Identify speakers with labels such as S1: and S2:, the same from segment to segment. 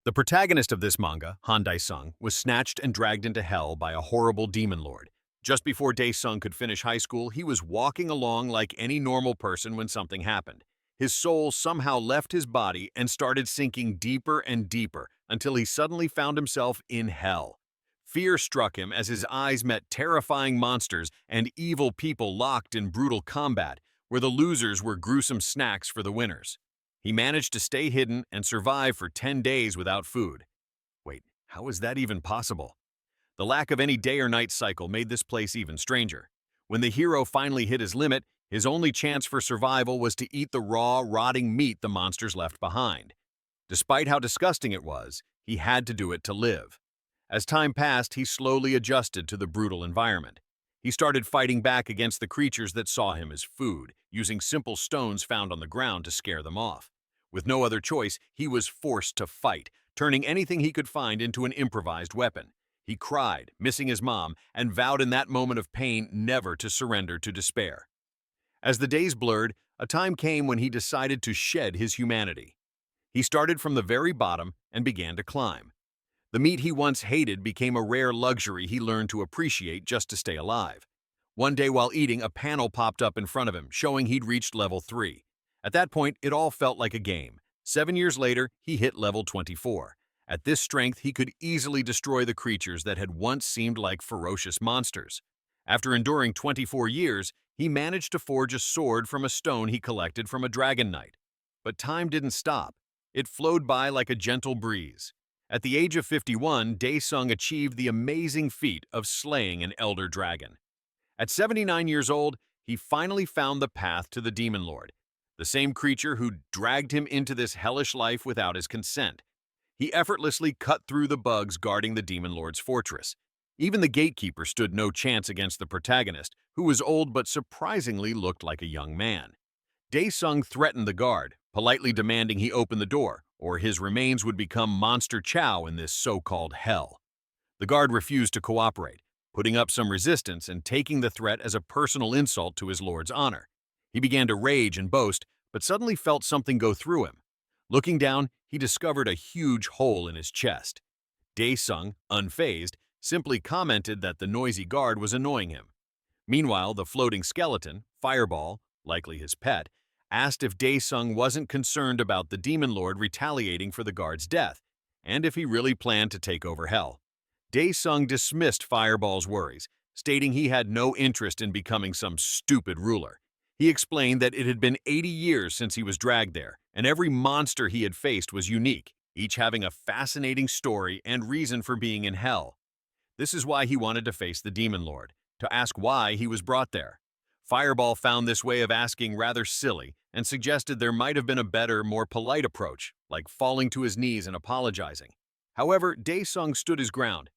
S1: The protagonist of this manga, Han Dae-sung, was snatched and dragged into hell by a horrible demon lord. Just before Dae-sung could finish high school, he was walking along like any normal person when something happened. His soul somehow left his body and started sinking deeper and deeper until he suddenly found himself in hell. Fear struck him as his eyes met terrifying monsters and evil people locked in brutal combat, where the losers were gruesome snacks for the winners. He managed to stay hidden and survive for 10 days without food. Wait, how is that even possible? The lack of any day or night cycle made this place even stranger. When the hero finally hit his limit, his only chance for survival was to eat the raw, rotting meat the monsters left behind. Despite how disgusting it was, he had to do it to live. As time passed, he slowly adjusted to the brutal environment. He started fighting back against the creatures that saw him as food, using simple stones found on the ground to scare them off. With no other choice, he was forced to fight, turning anything he could find into an improvised weapon. He cried, missing his mom, and vowed in that moment of pain never to surrender to despair. As the days blurred, a time came when he decided to shed his humanity. He started from the very bottom and began to climb. The meat he once hated became a rare luxury he learned to appreciate just to stay alive. One day while eating, a panel popped up in front of him, showing he'd reached level 3. At that point, it all felt like a game. 7 years later, he hit level 24. At this strength, he could easily destroy the creatures that had once seemed like ferocious monsters. After enduring 24 years, he managed to forge a sword from a stone he collected from a dragon knight. But time didn't stop. It flowed by like a gentle breeze. At the age of 51, Dae-sung achieved the amazing feat of slaying an elder dragon. At 79 years old, he finally found the path to the Demon Lord, the same creature who dragged him into this hellish life without his consent. He effortlessly cut through the bugs guarding the Demon Lord's fortress. Even the gatekeeper stood no chance against the protagonist, who was old but surprisingly looked like a young man. Dae-sung threatened the guard, politely demanding he open the door, or his remains would become monster chow in this so-called hell. The guard refused to cooperate, putting up some resistance and taking the threat as a personal insult to his lord's honor. He began to rage and boast, but suddenly felt something go through him. Looking down, he discovered a huge hole in his chest. Dae-sung, unfazed, simply commented that the noisy guard was annoying him. Meanwhile, the floating skeleton, Fireball, likely his pet, asked if Dae-sung wasn't concerned about the Demon Lord retaliating for the guard's death, and if he really planned to take over hell. Dae-sung dismissed Fireball's worries, stating he had no interest in becoming some stupid ruler. He explained that it had been 80 years since he was dragged there, and every monster he had faced was unique, each having a fascinating story and reason for being in hell. This is why he wanted to face the Demon Lord, to ask why he was brought there. Fireball found this way of asking rather silly and suggested there might have been a better, more polite approach, like falling to his knees and apologizing. However, Dae-sung stood his ground,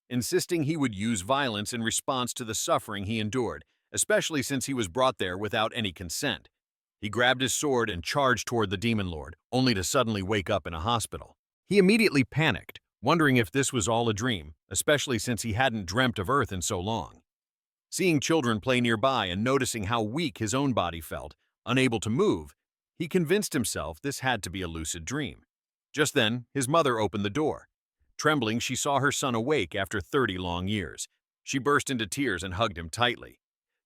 S1: insisting he would use violence in response to the suffering he endured, especially since he was brought there without any consent. He grabbed his sword and charged toward the Demon Lord, only to suddenly wake up in a hospital. He immediately panicked, wondering if this was all a dream, especially since he hadn't dreamt of Earth in so long. Seeing children play nearby and noticing how weak his own body felt, unable to move, he convinced himself this had to be a lucid dream. Just then, his mother opened the door. Trembling, she saw her son awake after 30 long years. She burst into tears and hugged him tightly.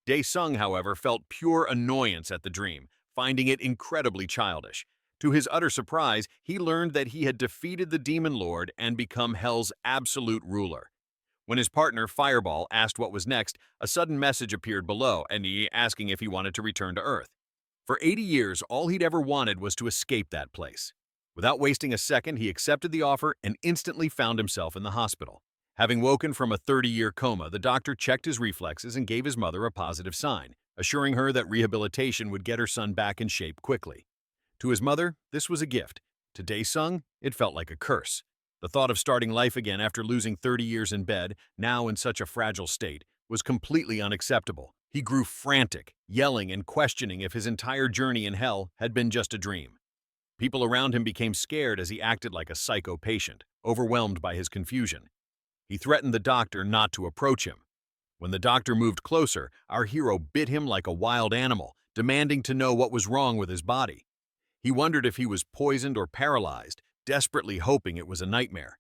S1: Dae-sung, however, felt pure annoyance at the dream, finding it incredibly childish. To his utter surprise, he learned that he had defeated the Demon Lord and become Hell's absolute ruler. When his partner, Fireball, asked what was next, a sudden message appeared below, asking if he wanted to return to Earth. For 80 years, all he'd ever wanted was to escape that place. Without wasting a second, he accepted the offer and instantly found himself in the hospital. Having woken from a 30-year coma, the doctor checked his reflexes and gave his mother a positive sign, assuring her that rehabilitation would get her son back in shape quickly. To his mother, this was a gift. To Dae-sung, it felt like a curse. The thought of starting life again after losing 30 years in bed, now in such a fragile state, was completely unacceptable. He grew frantic, yelling and questioning if his entire journey in hell had been just a dream. People around him became scared as he acted like a psycho patient, overwhelmed by his confusion. He threatened the doctor not to approach him. When the doctor moved closer, our hero bit him like a wild animal, demanding to know what was wrong with his body. He wondered if he was poisoned or paralyzed, desperately hoping it was a nightmare.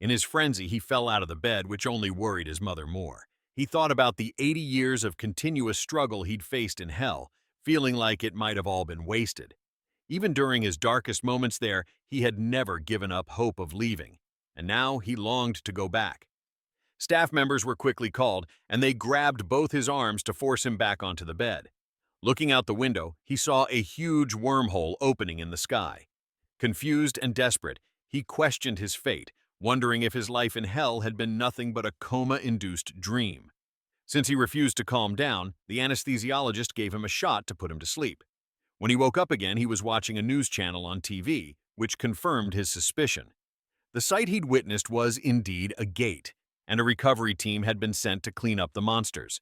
S1: In his frenzy, he fell out of the bed, which only worried his mother more. He thought about the 80 years of continuous struggle he'd faced in hell, feeling like it might have all been wasted. Even during his darkest moments there, he had never given up hope of leaving, and now he longed to go back. Staff members were quickly called, and they grabbed both his arms to force him back onto the bed. Looking out the window, he saw a huge wormhole opening in the sky. Confused and desperate, he questioned his fate, wondering if his life in hell had been nothing but a coma-induced dream. Since he refused to calm down, the anesthesiologist gave him a shot to put him to sleep. When he woke up again, he was watching a news channel on TV, which confirmed his suspicion. The sight he'd witnessed was indeed a gate, and a recovery team had been sent to clean up the monsters.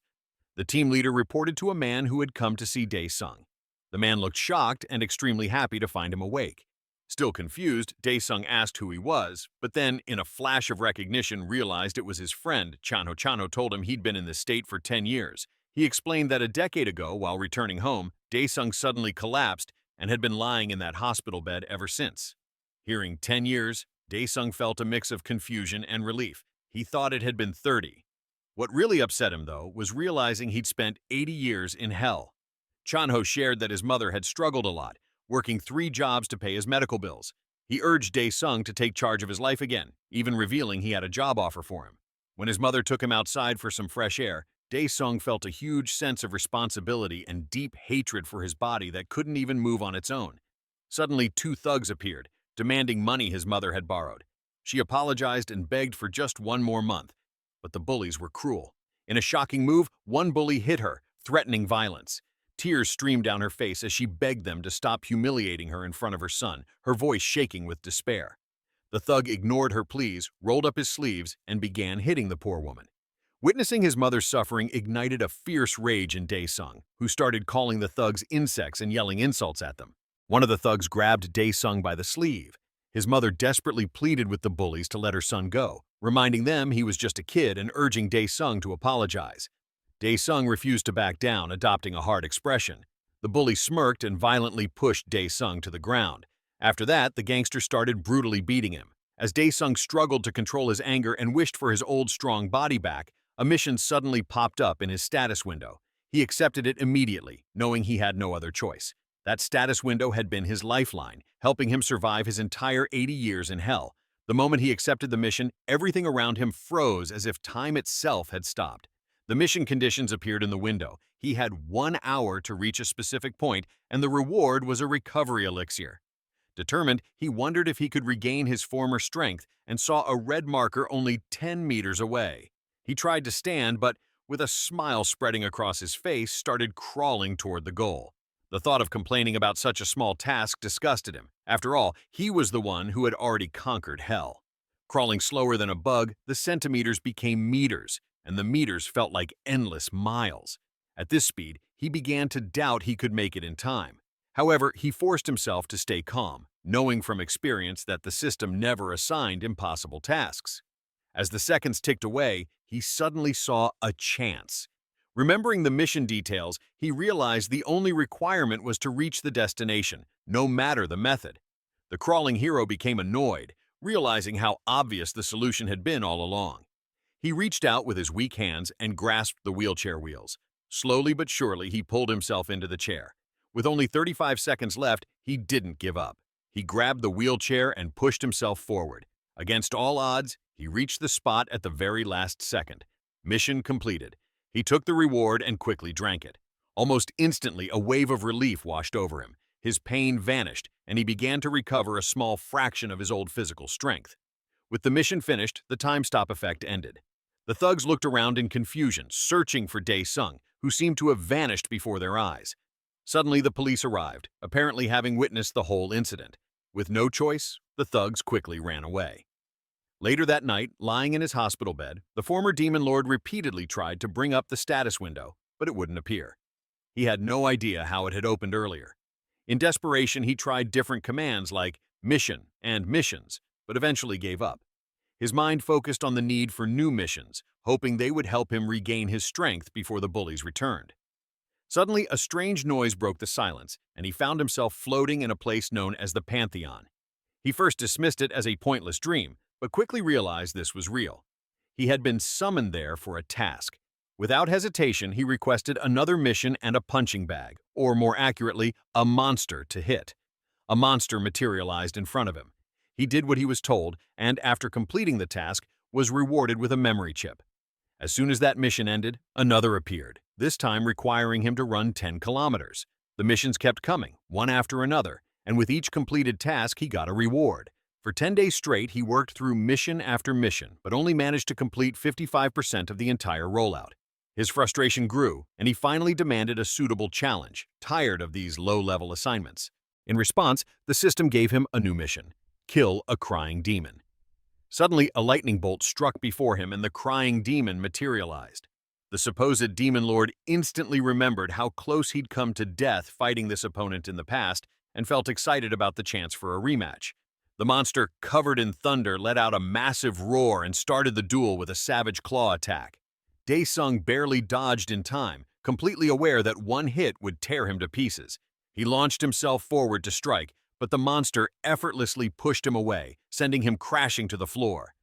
S1: The team leader reported to a man who had come to see Dae-sung. The man looked shocked and extremely happy to find him awake. Still confused, Dae-sung asked who he was, but then, in a flash of recognition, realized it was his friend. Chanho. Chanho told him he'd been in this state for 10 years. He explained that a decade ago, while returning home, Dae-sung suddenly collapsed and had been lying in that hospital bed ever since. Hearing 10 years, Dae-sung felt a mix of confusion and relief. He thought it had been 30. What really upset him, though, was realizing he'd spent 80 years in hell. Chanho shared that his mother had struggled a lot, working 3 jobs to pay his medical bills. He urged Dae-sung to take charge of his life again, even revealing he had a job offer for him. When his mother took him outside for some fresh air, Dae-sung felt a huge sense of responsibility and deep hatred for his body that couldn't even move on its own. Suddenly, 2 thugs appeared, demanding money his mother had borrowed. She apologized and begged for just 1 more month, but the bullies were cruel. In a shocking move, one bully hit her, threatening violence. Tears streamed down her face as she begged them to stop humiliating her in front of her son, her voice shaking with despair. The thug ignored her pleas, rolled up his sleeves, and began hitting the poor woman. Witnessing his mother's suffering ignited a fierce rage in Dae-sung, who started calling the thugs insects and yelling insults at them. One of the thugs grabbed Dae-sung by the sleeve. His mother desperately pleaded with the bullies to let her son go, reminding them he was just a kid and urging Dae-sung to apologize. Dae-sung refused to back down, adopting a hard expression. The bully smirked and violently pushed Dae-sung to the ground. After that, the gangster started brutally beating him. As Dae-sung struggled to control his anger and wished for his old strong body back, a mission suddenly popped up in his status window. He accepted it immediately, knowing he had no other choice. That status window had been his lifeline, helping him survive his entire 80 years in hell. The moment he accepted the mission, everything around him froze as if time itself had stopped. The mission conditions appeared in the window. He had 1 hour to reach a specific point, and the reward was a recovery elixir. Determined, he wondered if he could regain his former strength and saw a red marker only 10 meters away. He tried to stand, but with a smile spreading across his face, started crawling toward the goal. The thought of complaining about such a small task disgusted him. After all, he was the one who had already conquered hell. Crawling slower than a bug, the centimeters became meters, and the meters felt like endless miles. At this speed, he began to doubt he could make it in time. However, he forced himself to stay calm, knowing from experience that the system never assigned impossible tasks. As the seconds ticked away, he suddenly saw a chance. Remembering the mission details, he realized the only requirement was to reach the destination, no matter the method. The crawling hero became annoyed, realizing how obvious the solution had been all along. He reached out with his weak hands and grasped the wheelchair wheels. Slowly but surely, he pulled himself into the chair. With only 35 seconds left, he didn't give up. He grabbed the wheelchair and pushed himself forward. Against all odds, he reached the spot at the very last second. Mission completed. He took the reward and quickly drank it. Almost instantly, a wave of relief washed over him. His pain vanished, and he began to recover a small fraction of his old physical strength. With the mission finished, the time stop effect ended. The thugs looked around in confusion, searching for Dae-sung, who seemed to have vanished before their eyes. Suddenly, the police arrived, apparently having witnessed the whole incident. With no choice, the thugs quickly ran away. Later that night, lying in his hospital bed, the former demon lord repeatedly tried to bring up the status window, but it wouldn't appear. He had no idea how it had opened earlier. In desperation, he tried different commands like mission and missions, but eventually gave up. His mind focused on the need for new missions, hoping they would help him regain his strength before the bullies returned. Suddenly, a strange noise broke the silence, and he found himself floating in a place known as the Pantheon. He first dismissed it as a pointless dream, but quickly realized this was real. He had been summoned there for a task. Without hesitation, he requested another mission and a punching bag, or more accurately, a monster to hit. A monster materialized in front of him. He did what he was told, and after completing the task, was rewarded with a memory chip. As soon as that mission ended, another appeared, this time requiring him to run 10 kilometers. The missions kept coming, one after another, and with each completed task he got a reward. For 10 days straight, he worked through mission after mission, but only managed to complete 55% of the entire rollout. His frustration grew, and he finally demanded a suitable challenge, tired of these low-level assignments. In response, the system gave him a new mission: kill a crying demon. Suddenly, a lightning bolt struck before him and the crying demon materialized. The supposed demon lord instantly remembered how close he'd come to death fighting this opponent in the past and felt excited about the chance for a rematch. The monster, covered in thunder, let out a massive roar and started the duel with a savage claw attack. Daesung barely dodged in time, completely aware that one hit would tear him to pieces. He launched himself forward to strike, but the monster effortlessly pushed him away, sending him crashing to the floor.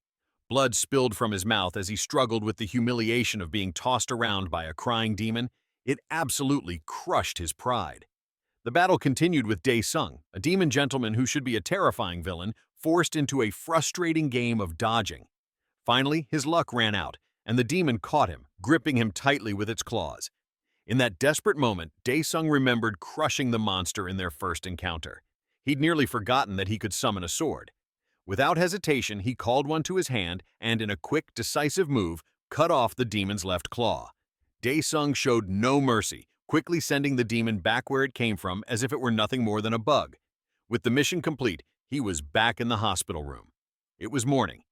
S1: Blood spilled from his mouth as he struggled with the humiliation of being tossed around by a crying demon. It absolutely crushed his pride. The battle continued with Daesung, a demon gentleman who should be a terrifying villain, forced into a frustrating game of dodging. Finally, his luck ran out, and the demon caught him, gripping him tightly with its claws. In that desperate moment, Daesung remembered crushing the monster in their first encounter. He'd nearly forgotten that he could summon a sword. Without hesitation, he called one to his hand and, in a quick, decisive move, cut off the demon's left claw. Daesung showed no mercy, quickly sending the demon back where it came from as if it were nothing more than a bug. With the mission complete, he was back in the hospital room. It was morning.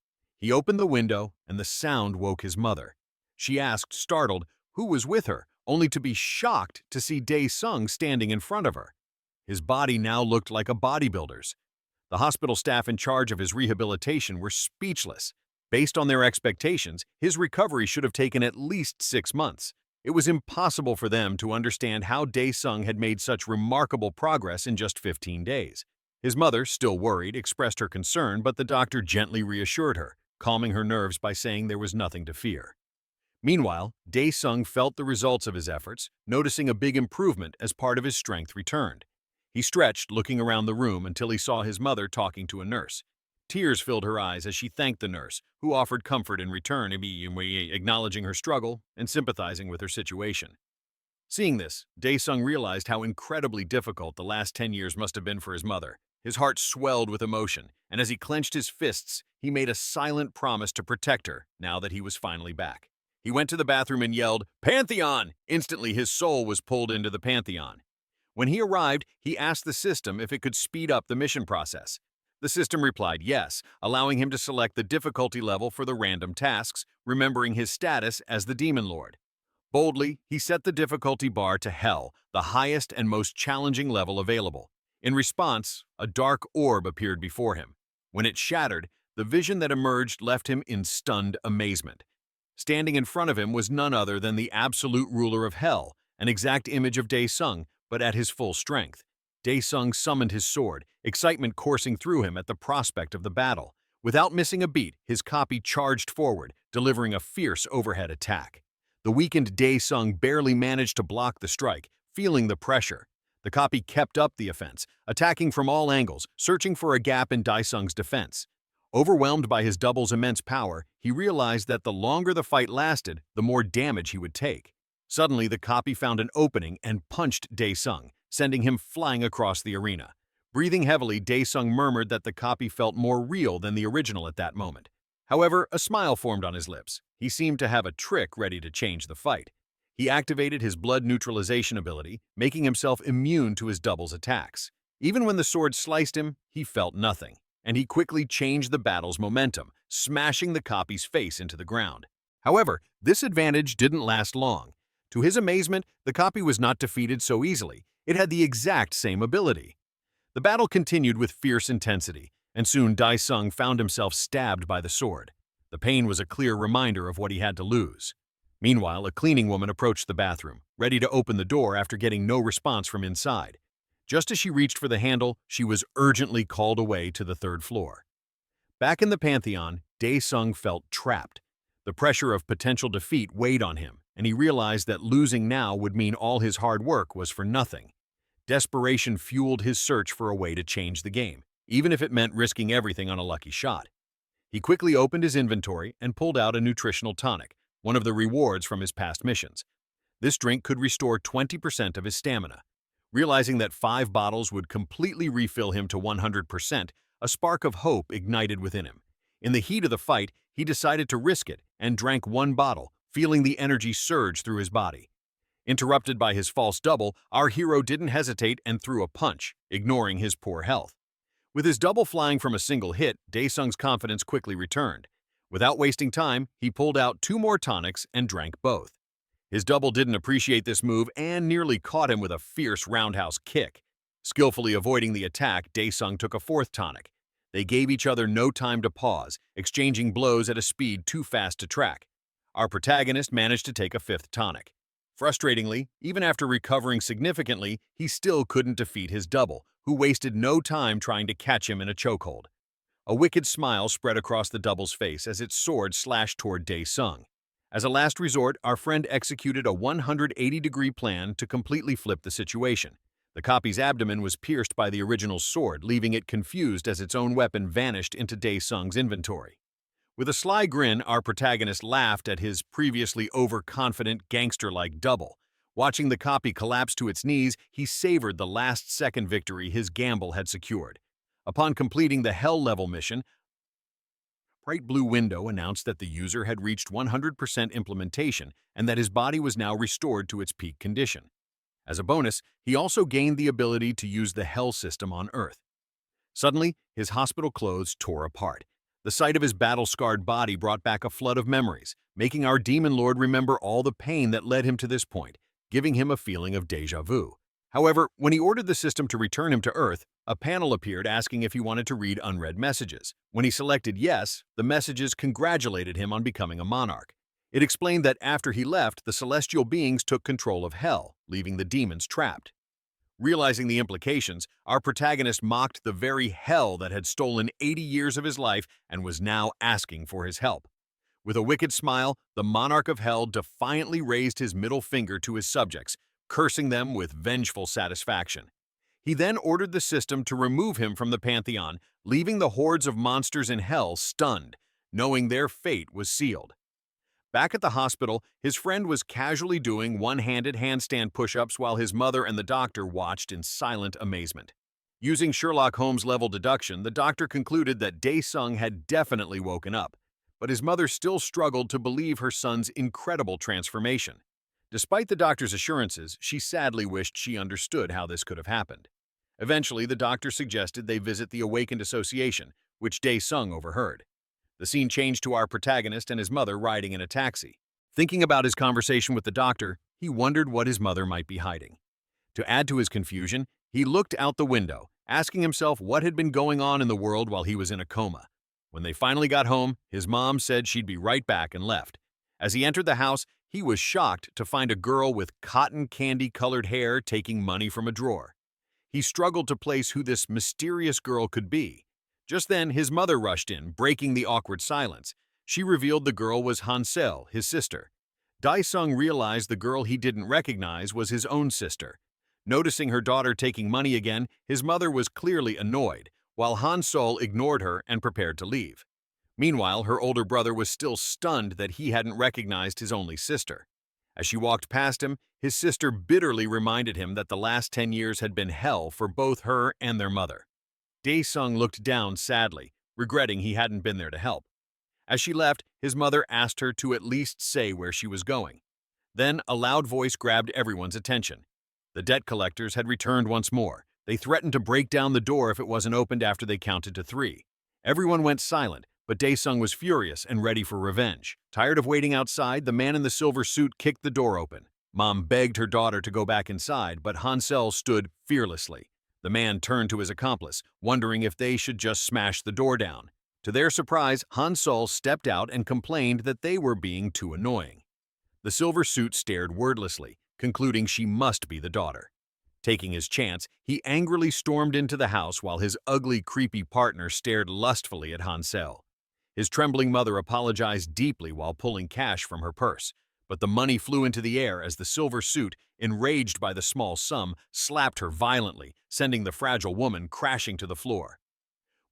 S1: He opened the window, and the sound woke his mother. She asked, startled, who was with her, only to be shocked to see Daesung standing in front of her. His body now looked like a bodybuilder's. The hospital staff in charge of his rehabilitation were speechless. Based on their expectations, his recovery should have taken at least 6 months. It was impossible for them to understand how Daesung had made such remarkable progress in just 15 days. His mother, still worried, expressed her concern, but the doctor gently reassured her, calming her nerves by saying there was nothing to fear. Meanwhile, Daesung felt the results of his efforts, noticing a big improvement as part of his strength returned. He stretched, looking around the room until he saw his mother talking to a nurse. Tears filled her eyes as she thanked the nurse, who offered comfort in return, acknowledging her struggle and sympathizing with her situation. Seeing this, Daesung realized how incredibly difficult the last 10 years must have been for his mother. His heart swelled with emotion, and as he clenched his fists, he made a silent promise to protect her now that he was finally back. He went to the bathroom and yelled, "Pantheon!" Instantly, his soul was pulled into the Pantheon. When he arrived, he asked the system if it could speed up the mission process. The system replied yes, allowing him to select the difficulty level for the random tasks, remembering his status as the Demon Lord. Boldly, he set the difficulty bar to Hell, the highest and most challenging level available. In response, a dark orb appeared before him. When it shattered, the vision that emerged left him in stunned amazement. Standing in front of him was none other than the absolute ruler of Hell, an exact image of Daesung, but at his full strength. Daesung summoned his sword, excitement coursing through him at the prospect of the battle. Without missing a beat, his copy charged forward, delivering a fierce overhead attack. The weakened Daesung barely managed to block the strike, feeling the pressure. The copy kept up the offense, attacking from all angles, searching for a gap in Daesung's defense. Overwhelmed by his double's immense power, he realized that the longer the fight lasted, the more damage he would take. Suddenly, the copy found an opening and punched Daesung, sending him flying across the arena. Breathing heavily, Daesung murmured that the copy felt more real than the original at that moment. However, a smile formed on his lips. He seemed to have a trick ready to change the fight. He activated his blood neutralization ability, making himself immune to his double's attacks. Even when the sword sliced him, he felt nothing, and he quickly changed the battle's momentum, smashing the copy's face into the ground. However, this advantage didn't last long. To his amazement, the copy was not defeated so easily. It had the exact same ability. The battle continued with fierce intensity, and soon Daesung found himself stabbed by the sword. The pain was a clear reminder of what he had to lose. Meanwhile, a cleaning woman approached the bathroom, ready to open the door after getting no response from inside. Just as she reached for the handle, she was urgently called away to the third floor. Back in the Pantheon, Dae-sung felt trapped. The pressure of potential defeat weighed on him, and he realized that losing now would mean all his hard work was for nothing. Desperation fueled his search for a way to change the game, even if it meant risking everything on a lucky shot. He quickly opened his inventory and pulled out a nutritional tonic, one of the rewards from his past missions. This drink could restore 20% of his stamina. Realizing that 5 bottles would completely refill him to 100%, a spark of hope ignited within him. In the heat of the fight, he decided to risk it and drank 1 bottle, feeling the energy surge through his body. Interrupted by his false double, our hero didn't hesitate and threw a punch, ignoring his poor health. With his double flying from a single hit, Dae-sung's confidence quickly returned. Without wasting time, he pulled out 2 more tonics and drank both. His double didn't appreciate this move and nearly caught him with a fierce roundhouse kick. Skillfully avoiding the attack, Dae-sung took a 4th tonic. They gave each other no time to pause, exchanging blows at a speed too fast to track. Our protagonist managed to take a 5th tonic. Frustratingly, even after recovering significantly, he still couldn't defeat his double, who wasted no time trying to catch him in a chokehold. A wicked smile spread across the double's face as its sword slashed toward Dae-sung. As a last resort, our friend executed a 180-degree plan to completely flip the situation. The copy's abdomen was pierced by the original's sword, leaving it confused as its own weapon vanished into Dae-sung's inventory. With a sly grin, our protagonist laughed at his previously overconfident, gangster-like double. Watching the copy collapse to its knees, he savored the last-second victory his gamble had secured. Upon completing the Hell-level mission, a bright blue window announced that the user had reached 100% implementation and that his body was now restored to its peak condition. As a bonus, he also gained the ability to use the Hell system on Earth. Suddenly, his hospital clothes tore apart. The sight of his battle-scarred body brought back a flood of memories, making our demon lord remember all the pain that led him to this point, giving him a feeling of déjà vu. However, when he ordered the system to return him to Earth, a panel appeared asking if he wanted to read unread messages. When he selected yes, the messages congratulated him on becoming a monarch. It explained that after he left, the celestial beings took control of Hell, leaving the demons trapped. Realizing the implications, our protagonist mocked the very Hell that had stolen 80 years of his life and was now asking for his help. With a wicked smile, the monarch of Hell defiantly raised his middle finger to his subjects, cursing them with vengeful satisfaction. He then ordered the system to remove him from the Pantheon, leaving the hordes of monsters in Hell stunned, knowing their fate was sealed. Back at the hospital, his friend was casually doing one-handed handstand push-ups while his mother and the doctor watched in silent amazement. Using Sherlock Holmes-level deduction, the doctor concluded that Dae-sung had definitely woken up, but his mother still struggled to believe her son's incredible transformation. Despite the doctor's assurances, she sadly wished she understood how this could have happened. Eventually, the doctor suggested they visit the Awakened Association, which Dae-sung overheard. The scene changed to our protagonist and his mother riding in a taxi. Thinking about his conversation with the doctor, he wondered what his mother might be hiding. To add to his confusion, he looked out the window, asking himself what had been going on in the world while he was in a coma. When they finally got home, his mom said she'd be right back and left. As he entered the house, he was shocked to find a girl with cotton candy-colored hair taking money from a drawer. He struggled to place who this mysterious girl could be. Just then, his mother rushed in, breaking the awkward silence. She revealed the girl was Hansel, his sister. Dae-sung realized the girl he didn't recognize was his own sister. Noticing her daughter taking money again, his mother was clearly annoyed, while Hansel ignored her and prepared to leave. Meanwhile, her older brother was still stunned that he hadn't recognized his only sister. As she walked past him, his sister bitterly reminded him that the last 10 years had been hell for both her and their mother. Dae-sung looked down sadly, regretting he hadn't been there to help. As she left, his mother asked her to at least say where she was going. Then a loud voice grabbed everyone's attention. The debt collectors had returned once more. They threatened to break down the door if it wasn't opened after they counted to 3. Everyone went silent, but Dae-sung was furious and ready for revenge. Tired of waiting outside, the man in the silver suit kicked the door open. Mom begged her daughter to go back inside, but Hansel stood fearlessly. The man turned to his accomplice, wondering if they should just smash the door down. To their surprise, Hansel stepped out and complained that they were being too annoying. The silver suit stared wordlessly, concluding she must be the daughter. Taking his chance, he angrily stormed into the house while his ugly, creepy partner stared lustfully at Hansel. His trembling mother apologized deeply while pulling cash from her purse, but the money flew into the air as the silver suit, enraged by the small sum, slapped her violently, sending the fragile woman crashing to the floor.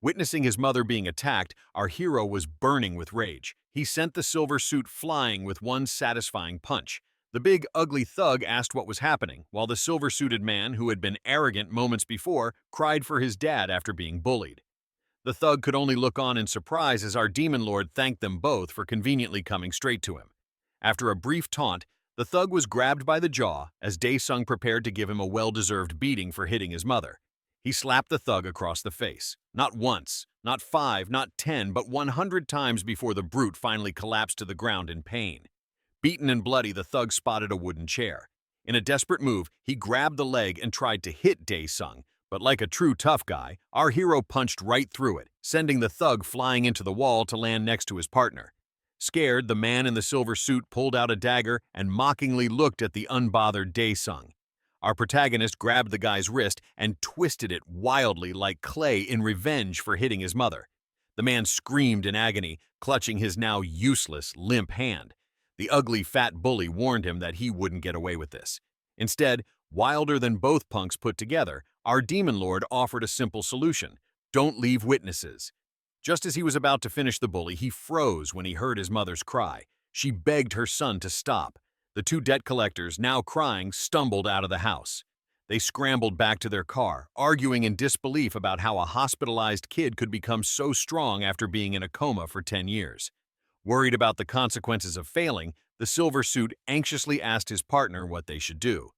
S1: Witnessing his mother being attacked, our hero was burning with rage. He sent the silver suit flying with one satisfying punch. The big, ugly thug asked what was happening, while the silver-suited man, who had been arrogant moments before, cried for his dad after being bullied. The thug could only look on in surprise as our demon lord thanked them both for conveniently coming straight to him. After a brief taunt, the thug was grabbed by the jaw as Dae-sung prepared to give him a well-deserved beating for hitting his mother. He slapped the thug across the face. Not once, not 5, not 10, but 100 times before the brute finally collapsed to the ground in pain. Beaten and bloody, the thug spotted a wooden chair. In a desperate move, he grabbed the leg and tried to hit Dae-sung, but like a true tough guy, our hero punched right through it, sending the thug flying into the wall to land next to his partner. Scared, the man in the silver suit pulled out a dagger and mockingly looked at the unbothered Dae-sung. Our protagonist grabbed the guy's wrist and twisted it wildly like clay in revenge for hitting his mother. The man screamed in agony, clutching his now useless, limp hand. The ugly, fat bully warned him that he wouldn't get away with this. Instead, wilder than both punks put together, our demon lord offered a simple solution: don't leave witnesses. Just as he was about to finish the bully, he froze when he heard his mother's cry. She begged her son to stop. The two debt collectors, now crying, stumbled out of the house. They scrambled back to their car, arguing in disbelief about how a hospitalized kid could become so strong after being in a coma for 10 years. Worried about the consequences of failing, the silver suit anxiously asked his partner what they should do.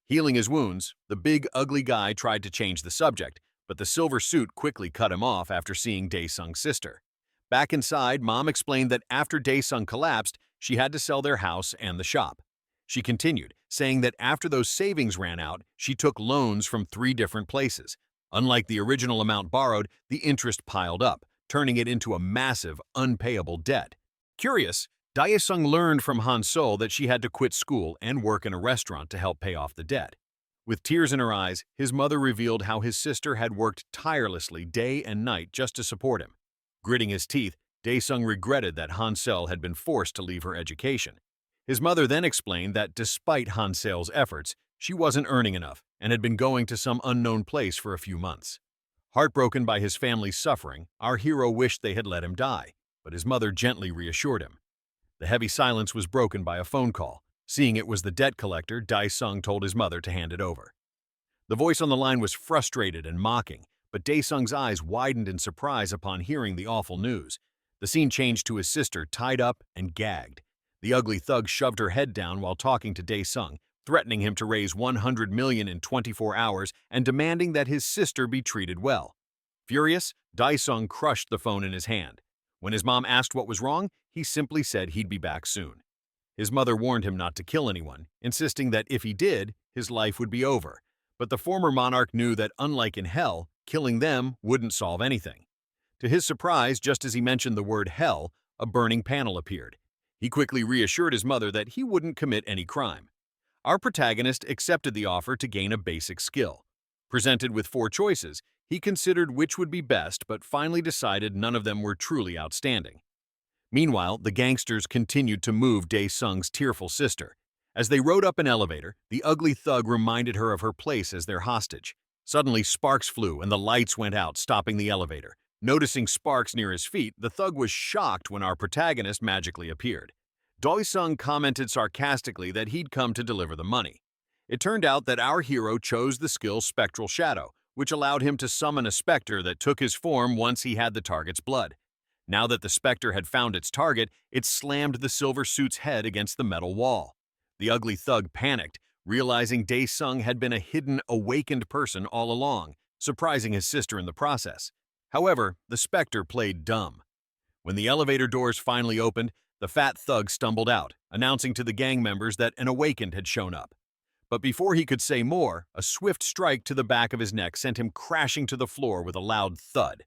S1: Healing his wounds, the big, ugly guy tried to change the subject, but the silver suit quickly cut him off after seeing Dae-sung's sister. Back inside, Mom explained that after Dae-sung collapsed, she had to sell their house and the shop. She continued, saying that after those savings ran out, she took loans from 3 different places. Unlike the original amount borrowed, the interest piled up, turning it into a massive, unpayable debt. Curious, Dae-sung learned from Han-sol that she had to quit school and work in a restaurant to help pay off the debt. With tears in her eyes, his mother revealed how his sister had worked tirelessly day and night just to support him. Gritting his teeth, Dae-sung regretted that Han-sol had been forced to leave her education. His mother then explained that despite Han-sol's efforts, she wasn't earning enough and had been going to some unknown place for a few months. Heartbroken by his family's suffering, our hero wished they had let him die, but his mother gently reassured him. The heavy silence was broken by a phone call. Seeing it was the debt collector, Dae-sung told his mother to hand it over. The voice on the line was frustrated and mocking, but Dae-sung's eyes widened in surprise upon hearing the awful news. The scene changed to his sister tied up and gagged. The ugly thug shoved her head down while talking to Dae-sung, threatening him to raise 100 million in 24 hours and demanding that his sister be treated well. Furious, Dae-sung crushed the phone in his hand. When his mom asked what was wrong, he simply said he'd be back soon. His mother warned him not to kill anyone, insisting that if he did, his life would be over. But the former monarch knew that, unlike in hell, killing them wouldn't solve anything. To his surprise, just as he mentioned the word hell, a burning panel appeared. He quickly reassured his mother that he wouldn't commit any crime. Our protagonist accepted the offer to gain a basic skill. Presented with 4 choices, he considered which would be best but finally decided none of them were truly outstanding. Meanwhile, the gangsters continued to move Dae-sung's tearful sister. As they rode up an elevator, the ugly thug reminded her of her place as their hostage. Suddenly, sparks flew and the lights went out, stopping the elevator. Noticing sparks near his feet, the thug was shocked when our protagonist magically appeared. Dae-sung commented sarcastically that he'd come to deliver the money. It turned out that our hero chose the skill Spectral Shadow, which allowed him to summon a specter that took his form once he had the target's blood. Now that the specter had found its target, it slammed the silver suit's head against the metal wall. The ugly thug panicked, realizing Dae-sung had been a hidden, awakened person all along, surprising his sister in the process. However, the specter played dumb. When the elevator doors finally opened, the fat thug stumbled out, announcing to the gang members that an awakened had shown up. But before he could say more, a swift strike to the back of his neck sent him crashing to the floor with a loud thud.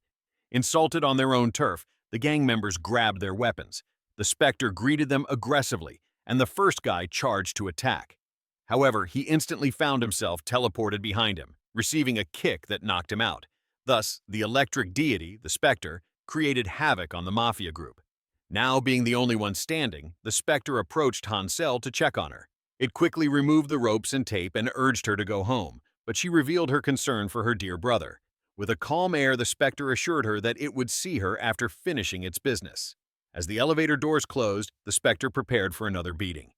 S1: Insulted on their own turf, the gang members grabbed their weapons. The specter greeted them aggressively, and the first guy charged to attack. However, he instantly found himself teleported behind him, receiving a kick that knocked him out. Thus, the electric deity, the Spectre, created havoc on the Mafia group. Now being the only one standing, the Spectre approached Hansel to check on her. It quickly removed the ropes and tape and urged her to go home, but she revealed her concern for her dear brother. With a calm air, the Spectre assured her that it would see her after finishing its business. As the elevator doors closed, the Spectre prepared for another beating.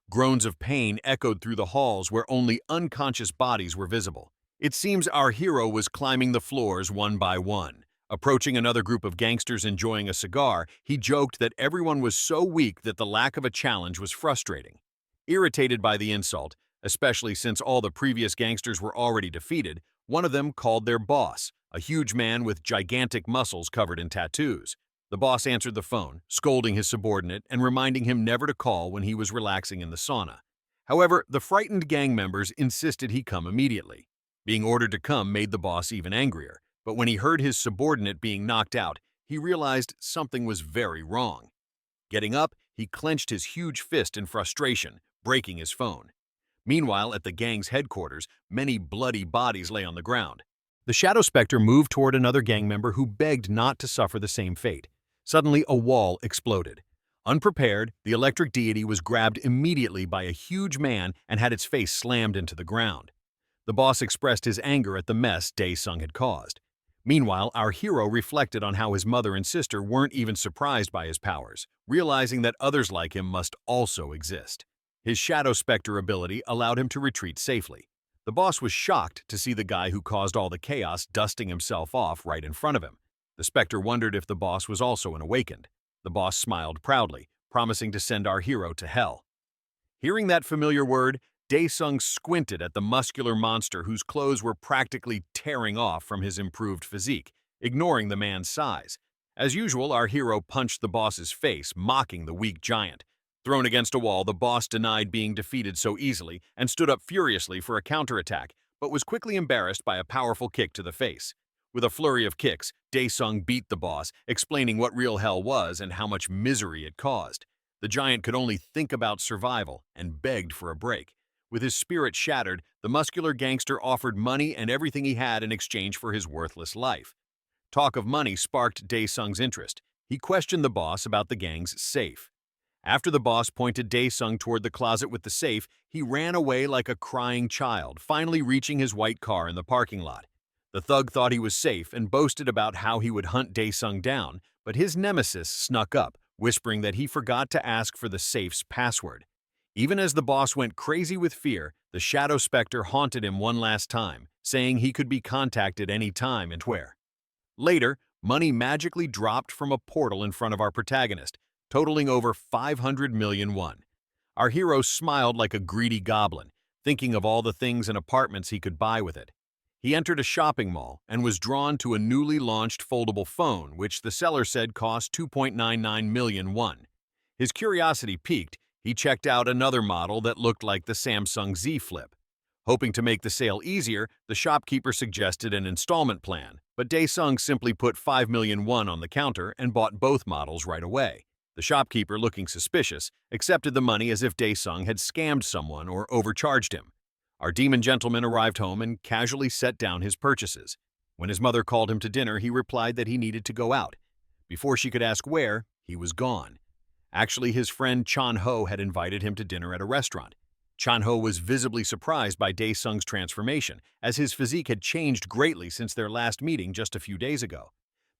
S1: Groans of pain echoed through the halls where only unconscious bodies were visible. It seems our hero was climbing the floors one by one. Approaching another group of gangsters enjoying a cigar, he joked that everyone was so weak that the lack of a challenge was frustrating. Irritated by the insult, especially since all the previous gangsters were already defeated, one of them called their boss, a huge man with gigantic muscles covered in tattoos. The boss answered the phone, scolding his subordinate and reminding him never to call when he was relaxing in the sauna. However, the frightened gang members insisted he come immediately. Being ordered to come made the boss even angrier, but when he heard his subordinate being knocked out, he realized something was very wrong. Getting up, he clenched his huge fist in frustration, breaking his phone. Meanwhile, at the gang's headquarters, many bloody bodies lay on the ground. The Shadow Spectre moved toward another gang member who begged not to suffer the same fate. Suddenly, a wall exploded. Unprepared, the electric deity was grabbed immediately by a huge man and had its face slammed into the ground. The boss expressed his anger at the mess Dae-sung had caused. Meanwhile, our hero reflected on how his mother and sister weren't even surprised by his powers, realizing that others like him must also exist. His Shadow Spectre ability allowed him to retreat safely. The boss was shocked to see the guy who caused all the chaos dusting himself off right in front of him. The Spectre wondered if the boss was also an awakened. The boss smiled proudly, promising to send our hero to hell. Hearing that familiar word, Dae-sung squinted at the muscular monster whose clothes were practically tearing off from his improved physique, ignoring the man's size. As usual, our hero punched the boss's face, mocking the weak giant. Thrown against a wall, the boss denied being defeated so easily and stood up furiously for a counterattack, but was quickly embarrassed by a powerful kick to the face. With a flurry of kicks, Dae-sung beat the boss, explaining what real hell was and how much misery it caused. The giant could only think about survival and begged for a break. With his spirit shattered, the muscular gangster offered money and everything he had in exchange for his worthless life. Talk of money sparked Dae-sung's interest. He questioned the boss about the gang's safe. After the boss pointed Dae-sung toward the closet with the safe, he ran away like a crying child, finally reaching his white car in the parking lot. The thug thought he was safe and boasted about how he would hunt Dae-sung down, but his nemesis snuck up, whispering that he forgot to ask for the safe's password. Even as the boss went crazy with fear, the Shadow Spectre haunted him one last time, saying he could be contacted any time and where. Later, money magically dropped from a portal in front of our protagonist, totaling over 500 million won. Our hero smiled like a greedy goblin, thinking of all the things and apartments he could buy with it. He entered a shopping mall and was drawn to a newly launched foldable phone, which the seller said cost 2.99 million won. His curiosity piqued. He checked out another model that looked like the Samsung Z Flip. Hoping to make the sale easier, the shopkeeper suggested an installment plan, but Dae-sung simply put 5 million won on the counter and bought both models right away. The shopkeeper, looking suspicious, accepted the money as if Dae-sung had scammed someone or overcharged him. Our demon gentleman arrived home and casually set down his purchases. When his mother called him to dinner, he replied that he needed to go out. Before she could ask where, he was gone. Actually, his friend Chan-ho had invited him to dinner at a restaurant. Chan-ho was visibly surprised by Dae-sung's transformation, as his physique had changed greatly since their last meeting just a few days ago.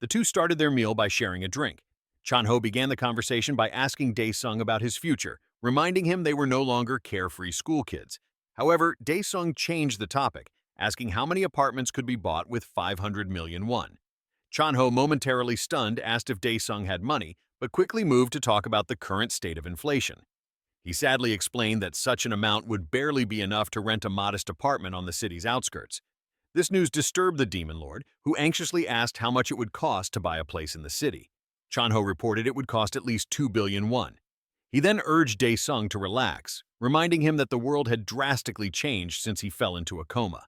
S1: The two started their meal by sharing a drink. Chan-ho began the conversation by asking Dae-sung about his future, reminding him they were no longer carefree school kids. However, Dae-sung changed the topic, asking how many apartments could be bought with 500 million won. Chan-ho, momentarily stunned, asked if Dae-sung had money, but quickly moved to talk about the current state of inflation. He sadly explained that such an amount would barely be enough to rent a modest apartment on the city's outskirts. This news disturbed the demon lord, who anxiously asked how much it would cost to buy a place in the city. Chan-ho reported it would cost at least 2 billion won. He then urged Dae-sung to relax, reminding him that the world had drastically changed since he fell into a coma.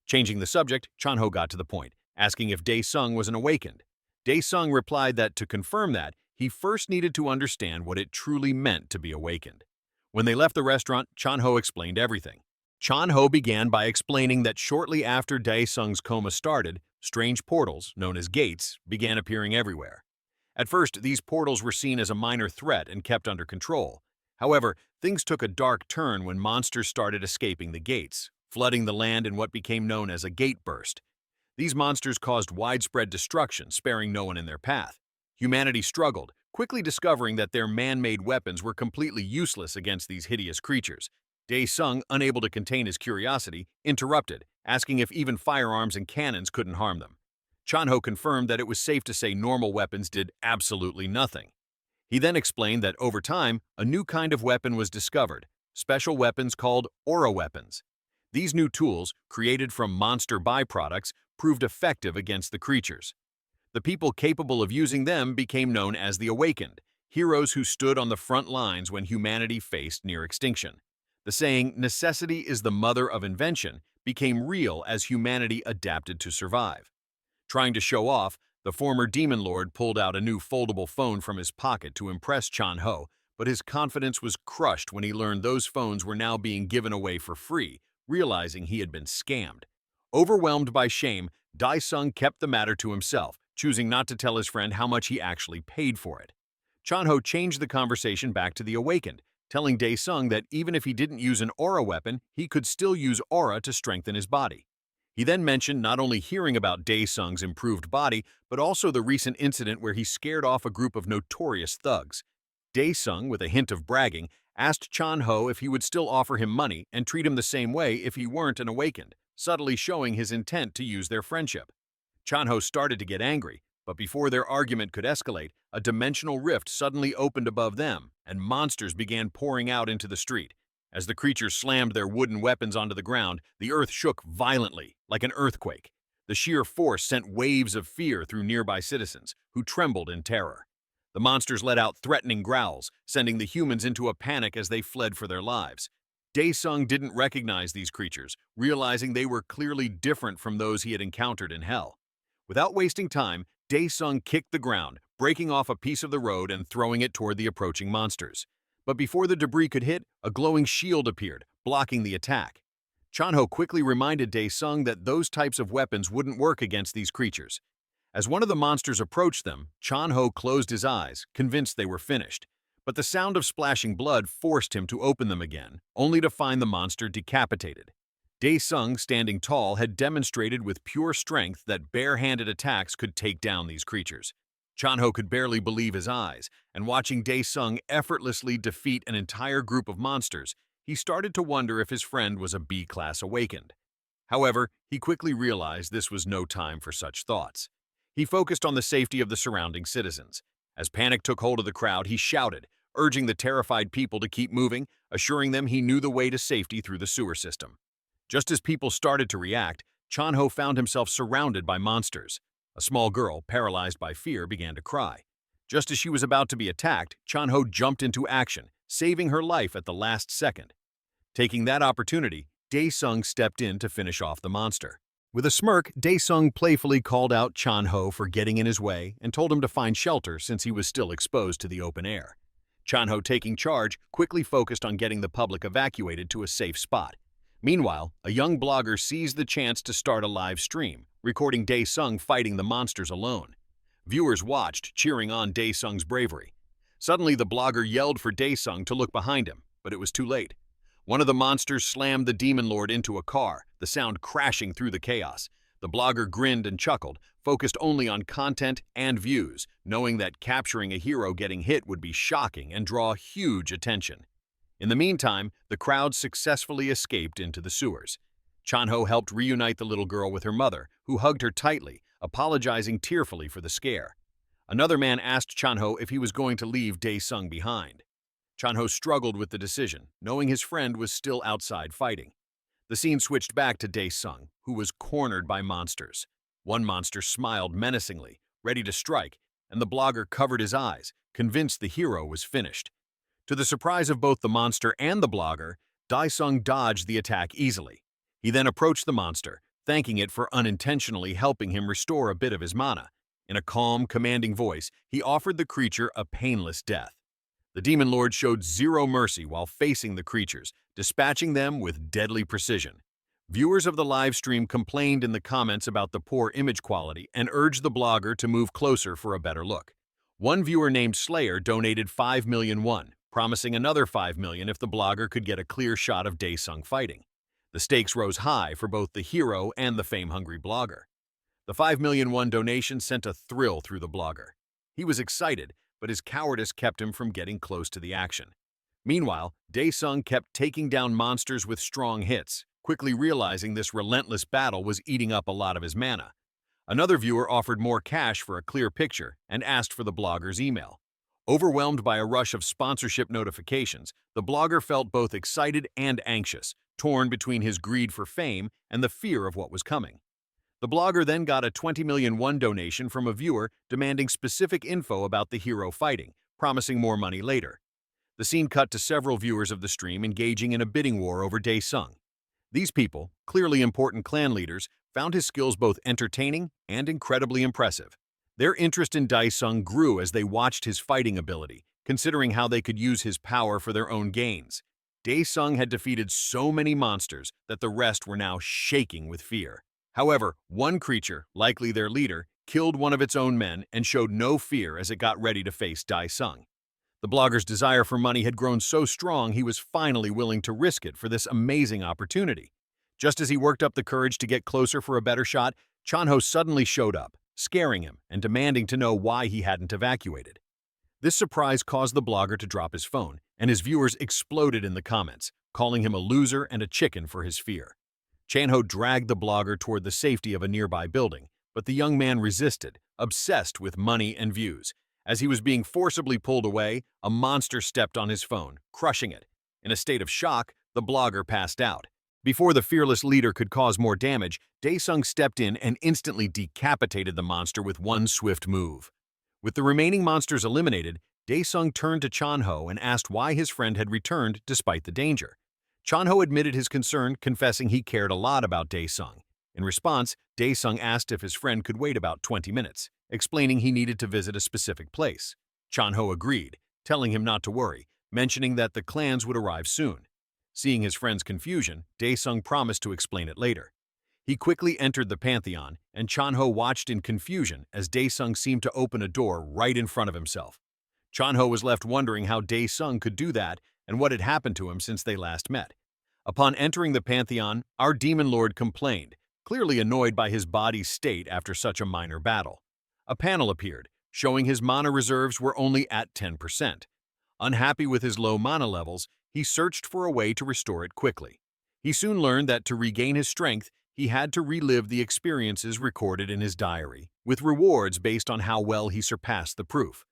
S1: Changing the subject, Chan-ho got to the point, asking if Dae-sung was an awakened. Dae-sung replied that to confirm that, he first needed to understand what it truly meant to be awakened. When they left the restaurant, Chan-ho explained everything. Chan-ho began by explaining that shortly after Dae-sung's coma started, strange portals, known as gates, began appearing everywhere. At first, these portals were seen as a minor threat and kept under control. However, things took a dark turn when monsters started escaping the gates, flooding the land in what became known as a gate burst. These monsters caused widespread destruction, sparing no one in their path. Humanity struggled, quickly discovering that their man-made weapons were completely useless against these hideous creatures. Dae-sung, unable to contain his curiosity, interrupted, asking if even firearms and cannons couldn't harm them. Chan-ho confirmed that it was safe to say normal weapons did absolutely nothing. He then explained that over time, a new kind of weapon was discovered, special weapons called aura weapons. These new tools, created from monster byproducts, proved effective against the creatures. The people capable of using them became known as the awakened, heroes who stood on the front lines when humanity faced near extinction. The saying, "necessity is the mother of invention," became real as humanity adapted to survive. Trying to show off, the former demon lord pulled out a new foldable phone from his pocket to impress Chan-ho, but his confidence was crushed when he learned those phones were now being given away for free, realizing he had been scammed. Overwhelmed by shame, Dae-sung kept the matter to himself, choosing not to tell his friend how much he actually paid for it. Chan-ho changed the conversation back to the awakened, telling Dae-sung that even if he didn't use an aura weapon, he could still use aura to strengthen his body. He then mentioned not only hearing about Dae-sung's improved body, but also the recent incident where he scared off a group of notorious thugs. Dae-sung, with a hint of bragging, asked Chan-ho if he would still offer him money and treat him the same way if he weren't an awakened, subtly showing his intent to use their friendship. Chan-ho started to get angry, but before their argument could escalate, a dimensional rift suddenly opened above them, and monsters began pouring out into the street. As the creatures slammed their wooden weapons onto the ground, the earth shook violently, like an earthquake. The sheer force sent waves of fear through nearby citizens, who trembled in terror. The monsters let out threatening growls, sending the humans into a panic as they fled for their lives. Dae-sung didn't recognize these creatures, realizing they were clearly different from those he had encountered in Hell. Without wasting time, Dae-sung kicked the ground, breaking off a piece of the road and throwing it toward the approaching monsters. But before the debris could hit, a glowing shield appeared, blocking the attack. Chan-ho quickly reminded Dae-sung that those types of weapons wouldn't work against these creatures. As one of the monsters approached them, Chan-ho closed his eyes, convinced they were finished. But the sound of splashing blood forced him to open them again, only to find the monster decapitated. Dae-sung, standing tall, had demonstrated with pure strength that bare-handed attacks could take down these creatures. Chan-ho could barely believe his eyes, and watching Dae-sung effortlessly defeat an entire group of monsters, he started to wonder if his friend was a B-class awakened. However, he quickly realized this was no time for such thoughts. He focused on the safety of the surrounding citizens. As panic took hold of the crowd, he shouted, urging the terrified people to keep moving, assuring them he knew the way to safety through the sewer system. Just as people started to react, Chan-ho found himself surrounded by monsters. A small girl, paralyzed by fear, began to cry. Just as she was about to be attacked, Chan-ho jumped into action, saving her life at the last second. Taking that opportunity, Dae-sung stepped in to finish off the monster. With a smirk, Dae-sung playfully called out Chan-ho for getting in his way and told him to find shelter since he was still exposed to the open air. Chan-ho, taking charge, quickly focused on getting the public evacuated to a safe spot. Meanwhile, a young blogger seized the chance to start a live stream, recording Dae-sung fighting the monsters alone. Viewers watched, cheering on Dae-sung's bravery. Suddenly, the blogger yelled for Dae-sung to look behind him, but it was too late. One of the monsters slammed the demon lord into a car, the sound crashing through the chaos. The blogger grinned and chuckled, focused only on content and views, knowing that capturing a hero getting hit would be shocking and draw huge attention. In the meantime, the crowd successfully escaped into the sewers. Chan-ho helped reunite the little girl with her mother, who hugged her tightly, apologizing tearfully for the scare. Another man asked Chan-ho if he was going to leave Dae-sung behind. Chan-ho struggled with the decision, knowing his friend was still outside fighting. The scene switched back to Dae-sung, who was cornered by monsters. One monster smiled menacingly, ready to strike, and the blogger covered his eyes, convinced the hero was finished. To the surprise of both the monster and the blogger, Dae-sung dodged the attack easily. He then approached the monster, thanking it for unintentionally helping him restore a bit of his mana. In a calm, commanding voice, he offered the creature a painless death. The Demon Lord showed zero mercy while facing the creatures, dispatching them with deadly precision. Viewers of the live stream complained in the comments about the poor image quality and urged the blogger to move closer for a better look. One viewer named Slayer donated 5 million won, promising another 5 million if the blogger could get a clear shot of Daesung fighting. The stakes rose high for both the hero and the fame-hungry blogger. The 5 million won donation sent a thrill through the blogger. He was excited, but his cowardice kept him from getting close to the action. Meanwhile, Daesung kept taking down monsters with strong hits, quickly realizing this relentless battle was eating up a lot of his mana. Another viewer offered more cash for a clear picture and asked for the blogger's email. Overwhelmed by a rush of sponsorship notifications, the blogger felt both excited and anxious, torn between his greed for fame and the fear of what was coming. The blogger then got a 20 million won donation from a viewer demanding specific info about the hero fighting, promising more money later. The scene cut to several viewers of the stream engaging in a bidding war over Daesung. These people, clearly important clan leaders, found his skills both entertaining and incredibly impressive. Their interest in Daesung grew as they watched his fighting ability, considering how they could use his power for their own gains. Daesung had defeated so many monsters that the rest were now shaking with fear. However, one creature, likely their leader, killed one of its own men and showed no fear as it got ready to face Daesung. The blogger's desire for money had grown so strong he was finally willing to risk it for this amazing opportunity. Just as he worked up the courage to get closer for a better shot, Chanho suddenly showed up, scaring him and demanding to know why he hadn't evacuated. This surprise caused the blogger to drop his phone, and his viewers exploded in the comments, calling him a loser and a chicken for his fear. Chanho dragged the blogger toward the safety of a nearby building, but the young man resisted, obsessed with money and views. As he was being forcibly pulled away, a monster stepped on his phone, crushing it. In a state of shock, the blogger passed out. Before the fearless leader could cause more damage, Daesung stepped in and instantly decapitated the monster with one swift move. With the remaining monsters eliminated, Daesung turned to Chanho and asked why his friend had returned despite the danger. Chanho admitted his concern, confessing he cared a lot about Daesung. In response, Daesung asked if his friend could wait about 20 minutes, explaining he needed to visit a specific place. Chanho agreed, telling him not to worry, mentioning that the clans would arrive soon. Seeing his friend's confusion, Daesung promised to explain it later. He quickly entered the Pantheon, and Chanho watched in confusion as Daesung seemed to open a door right in front of himself. Chanho was left wondering how Daesung could do that and what had happened to him since they last met. Upon entering the Pantheon, our Demon Lord complained, clearly annoyed by his body's state after such a minor battle. A panel appeared, showing his mana reserves were only at 10%. Unhappy with his low mana levels, he searched for a way to restore it quickly. He soon learned that to regain his strength, he had to relive the experiences recorded in his diary, with rewards based on how well he surpassed the proof.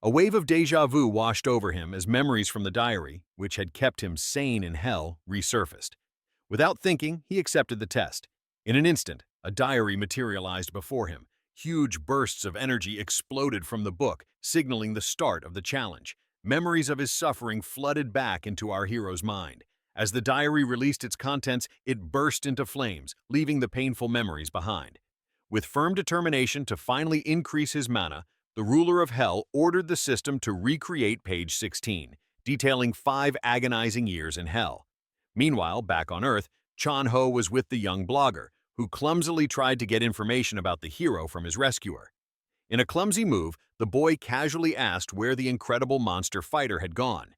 S1: A wave of déjà vu washed over him as memories from the diary, which had kept him sane in hell, resurfaced. Without thinking, he accepted the test. In an instant, a diary materialized before him. Huge bursts of energy exploded from the book, signaling the start of the challenge. Memories of his suffering flooded back into our hero's mind. As the diary released its contents, it burst into flames, leaving the painful memories behind. With firm determination to finally increase his mana, the ruler of Hell ordered the system to recreate page 16, detailing 5 agonizing years in Hell. Meanwhile, back on Earth, Chanho was with the young blogger, who clumsily tried to get information about the hero from his rescuer. In a clumsy move, the boy casually asked where the incredible monster fighter had gone.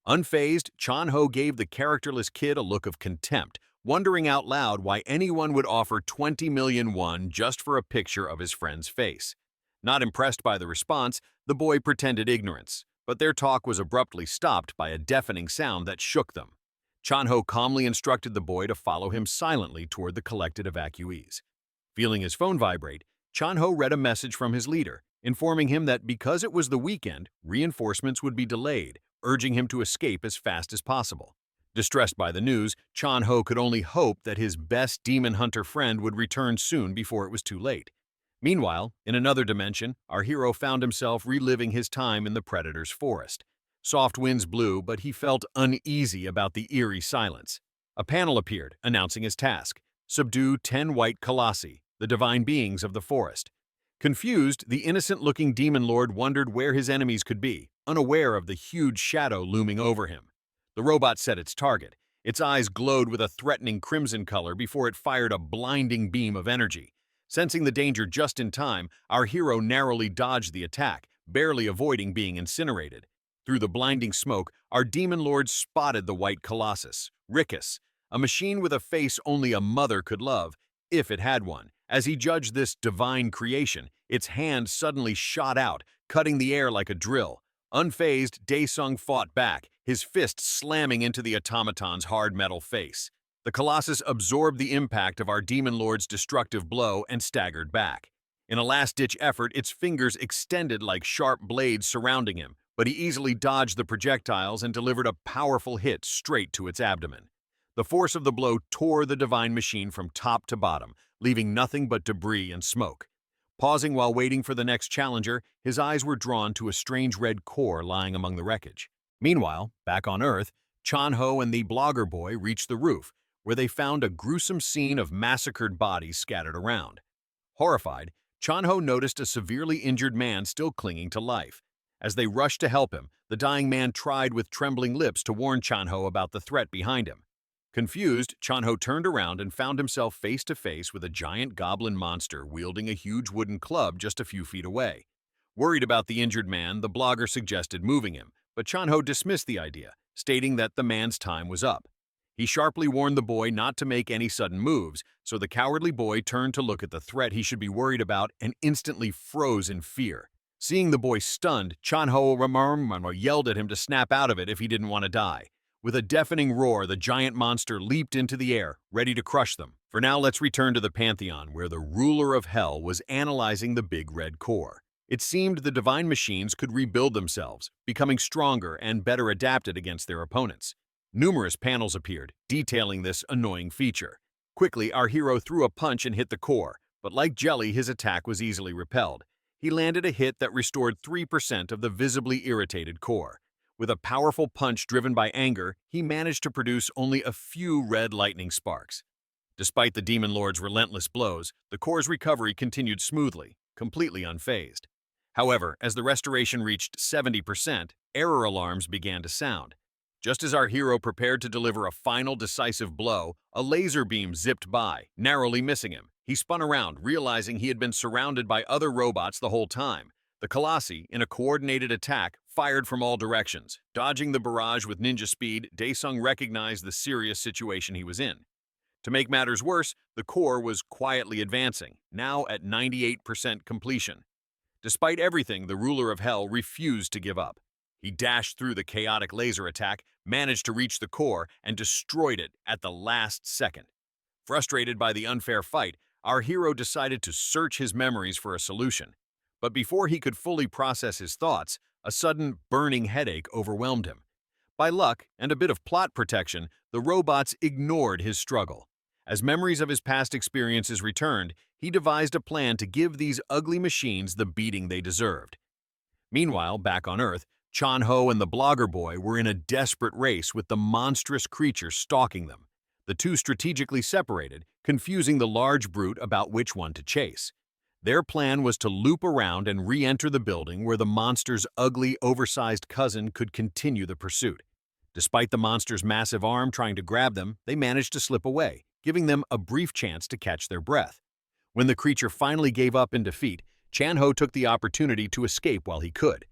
S1: Unfazed, Chanho gave the characterless kid a look of contempt, wondering out loud why anyone would offer 20 million won just for a picture of his friend's face. Not impressed by the response, the boy pretended ignorance, but their talk was abruptly stopped by a deafening sound that shook them. Chanho calmly instructed the boy to follow him silently toward the collected evacuees. Feeling his phone vibrate, Chanho read a message from his leader, informing him that because it was the weekend, reinforcements would be delayed, urging him to escape as fast as possible. Distressed by the news, Chanho could only hope that his best demon hunter friend would return soon before it was too late. Meanwhile, in another dimension, our hero found himself reliving his time in the Predator's forest. Soft winds blew, but he felt uneasy about the eerie silence. A panel appeared, announcing his task: subdue 10 white colossi, the divine beings of the forest. Confused, the innocent-looking demon lord wondered where his enemies could be, unaware of the huge shadow looming over him. The robot set its target. Its eyes glowed with a threatening crimson color before it fired a blinding beam of energy. Sensing the danger just in time, our hero narrowly dodged the attack, barely avoiding being incinerated. Through the blinding smoke, our demon lord spotted the white colossus, Rickus, a machine with a face only a mother could love, if it had one. As he judged this divine creation, its hand suddenly shot out, cutting the air like a drill. Unfazed, Daesung fought back, his fist slamming into the automaton's hard metal face. The colossus absorbed the impact of our demon lord's destructive blow and staggered back. In a last-ditch effort, its fingers extended like sharp blades surrounding him, but he easily dodged the projectiles and delivered a powerful hit straight to its abdomen. The force of the blow tore the divine machine from top to bottom, leaving nothing but debris and smoke. Pausing while waiting for the next challenger, his eyes were drawn to a strange red core lying among the wreckage. Meanwhile, back on Earth, Chan-ho and the blogger boy reached the roof, where they found a gruesome scene of massacred bodies scattered around. Horrified, Chan-ho noticed a severely injured man still clinging to life. As they rushed to help him, the dying man tried with trembling lips to warn Chan-ho about the threat behind him. Confused, Chan-ho turned around and found himself face to face with a giant goblin monster wielding a huge wooden club just a few feet away. Worried about the injured man, the blogger suggested moving him, but Chan-ho dismissed the idea, stating that the man's time was up. He sharply warned the boy not to make any sudden moves, so the cowardly boy turned to look at the threat he should be worried about and instantly froze in fear. Seeing the boy stunned, Chan-ho yelled at him to snap out of it if he didn't want to die. With a deafening roar, the giant monster leaped into the air, ready to crush them. For now, let's return to the Pantheon, where the ruler of Hell was analyzing the big red core. It seemed the divine machines could rebuild themselves, becoming stronger and better adapted against their opponents. Numerous panels appeared, detailing this annoying feature. Quickly, our hero threw a punch and hit the core, but like jelly, his attack was easily repelled. He landed a hit that restored 3% of the visibly irritated core. With a powerful punch driven by anger, he managed to produce only a few red lightning sparks. Despite the demon lord's relentless blows, the core's recovery continued smoothly, completely unfazed. However, as the restoration reached 70%, error alarms began to sound. Just as our hero prepared to deliver a final decisive blow, a laser beam zipped by, narrowly missing him. He spun around, realizing he had been surrounded by other robots the whole time. The Colossi, in a coordinated attack, fired from all directions. Dodging the barrage with ninja speed, Daesung recognized the serious situation he was in. To make matters worse, the core was quietly advancing, now at 98% completion. Despite everything, the ruler of Hell refused to give up. He dashed through the chaotic laser attack, managed to reach the core, and destroyed it at the last second. Frustrated by the unfair fight, our hero decided to search his memories for a solution. But before he could fully process his thoughts, a sudden burning headache overwhelmed him. By luck and a bit of plot protection, the robots ignored his struggle. As memories of his past experiences returned, he devised a plan to give these ugly machines the beating they deserved. Meanwhile, back on Earth, Chan-ho and the blogger boy were in a desperate race with the monstrous creature stalking them. The two strategically separated, confusing the large brute about which one to chase. Their plan was to loop around and re-enter the building where the monster's ugly, oversized cousin could continue the pursuit. Despite the monster's massive arm trying to grab them, they managed to slip away, giving them a brief chance to catch their breath. When the creature finally gave up in defeat, Chan-ho took the opportunity to escape while he could.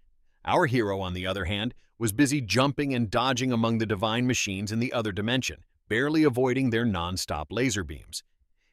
S1: Our hero, on the other hand, was busy jumping and dodging among the divine machines in the other dimension, barely avoiding their non-stop laser beams.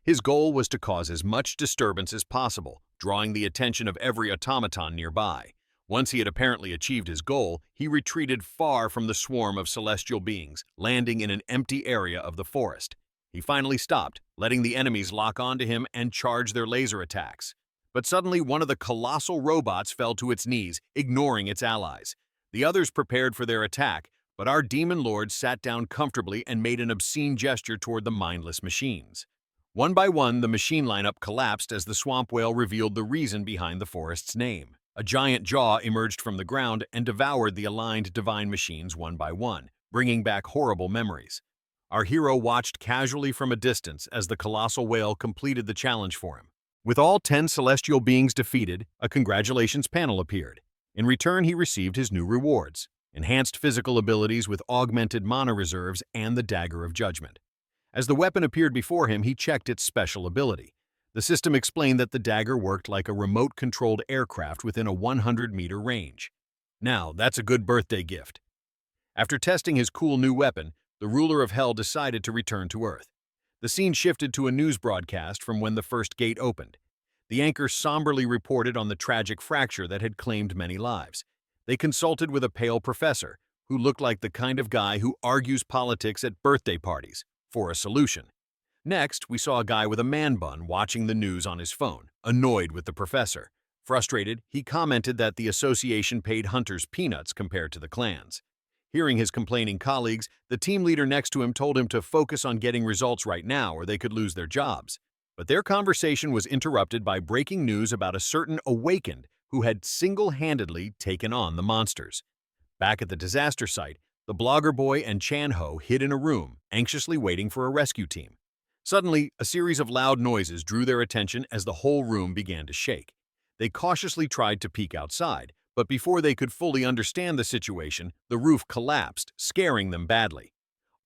S1: His goal was to cause as much disturbance as possible, drawing the attention of every automaton nearby. Once he had apparently achieved his goal, he retreated far from the swarm of celestial beings, landing in an empty area of the forest. He finally stopped, letting the enemies lock onto him and charge their laser attacks. But suddenly one of the colossal robots fell to its knees, ignoring its allies. The others prepared for their attack, but our demon lord sat down comfortably and made an obscene gesture toward the mindless machines. One by one, the machine lineup collapsed as the swamp whale revealed the reason behind the forest's name. A giant jaw emerged from the ground and devoured the aligned divine machines one by one, bringing back horrible memories. Our hero watched casually from a distance as the colossal whale completed the challenge for him. With all 10 celestial beings defeated, a congratulations panel appeared. In return, he received his new rewards: enhanced physical abilities with augmented mana reserves and the Dagger of Judgment. As the weapon appeared before him, he checked its special ability. The system explained that the dagger worked like a remote-controlled aircraft within a 100-meter range. Now, that's a good birthday gift. After testing his cool new weapon, the ruler of Hell decided to return to Earth. The scene shifted to a news broadcast from when the first gate opened. The anchor somberly reported on the tragic fracture that had claimed many lives. They consulted with a pale professor, who looked like the kind of guy who argues politics at birthday parties, for a solution. Next, we saw a guy with a man bun watching the news on his phone, annoyed with the professor. Frustrated, he commented that the association paid hunters peanuts compared to the clans. Hearing his complaining colleagues, the team leader next to him told him to focus on getting results right now or they could lose their jobs. But their conversation was interrupted by breaking news about a certain awakened who had single-handedly taken on the monsters. Back at the disaster site, the blogger boy and Chan-ho hid in a room, anxiously waiting for a rescue team. Suddenly, a series of loud noises drew their attention as the whole room began to shake. They cautiously tried to peek outside, but before they could fully understand the situation, the roof collapsed, scaring them badly.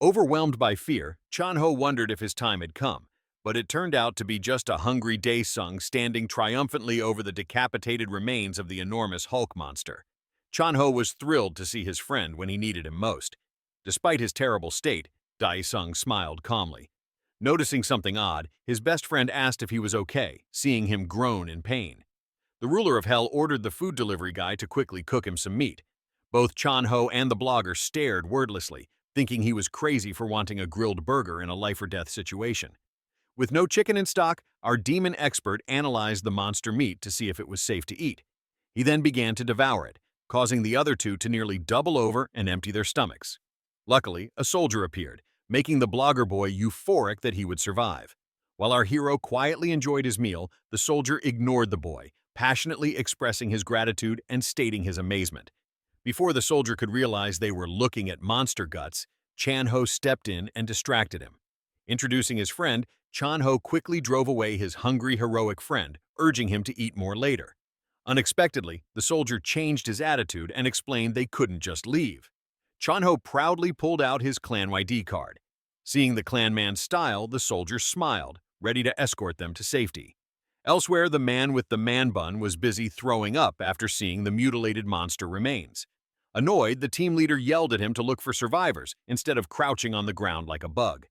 S1: Overwhelmed by fear, Chan-ho wondered if his time had come, but it turned out to be just a hungry Dae-sung standing triumphantly over the decapitated remains of the enormous Hulk monster. Chan-ho was thrilled to see his friend when he needed him most. Despite his terrible state, Dae-sung smiled calmly. Noticing something odd, his best friend asked if he was okay, seeing him groan in pain. The ruler of Hell ordered the food delivery guy to quickly cook him some meat. Both Chan-ho and the blogger stared wordlessly, thinking he was crazy for wanting a grilled burger in a life-or-death situation. With no chicken in stock, our demon expert analyzed the monster meat to see if it was safe to eat. He then began to devour it, causing the other two to nearly double over and empty their stomachs. Luckily, a soldier appeared, making the blogger boy euphoric that he would survive. While our hero quietly enjoyed his meal, the soldier ignored the boy, passionately expressing his gratitude and stating his amazement. Before the soldier could realize they were looking at monster guts, Chan-ho stepped in and distracted him. Introducing his friend, Chan-ho quickly drove away his hungry, heroic friend, urging him to eat more later. Unexpectedly, the soldier changed his attitude and explained they couldn't just leave. Chan-ho proudly pulled out his clan ID card. Seeing the clanman's style, the soldier smiled, ready to escort them to safety. Elsewhere, the man with the man bun was busy throwing up after seeing the mutilated monster remains. Annoyed, the team leader yelled at him to look for survivors instead of crouching on the ground like a bug.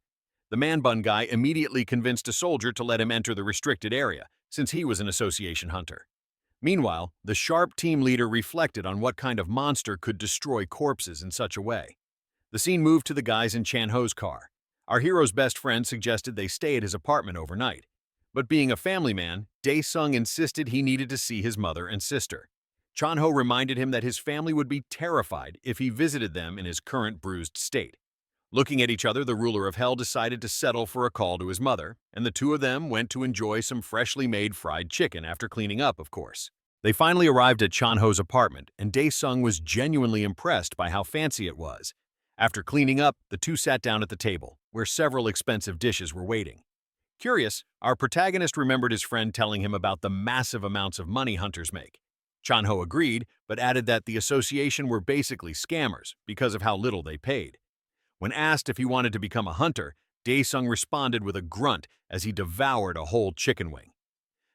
S1: The man bun guy immediately convinced a soldier to let him enter the restricted area, since he was an association hunter. Meanwhile, the sharp team leader reflected on what kind of monster could destroy corpses in such a way. The scene moved to the guys in Chan-ho's car. Our hero's best friend suggested they stay at his apartment overnight. But being a family man, Dae-sung insisted he needed to see his mother and sister. Chan-ho reminded him that his family would be terrified if he visited them in his current bruised state. Looking at each other, the ruler of Hell decided to settle for a call to his mother, and the two of them went to enjoy some freshly made fried chicken after cleaning up, of course. They finally arrived at Chan-ho's apartment, and Dae-sung was genuinely impressed by how fancy it was. After cleaning up, the two sat down at the table, where several expensive dishes were waiting. Curious, our protagonist remembered his friend telling him about the massive amounts of money hunters make. Chan-ho agreed, but added that the association were basically scammers because of how little they paid. When asked if he wanted to become a hunter, Dae-sung responded with a grunt as he devoured a whole chicken wing.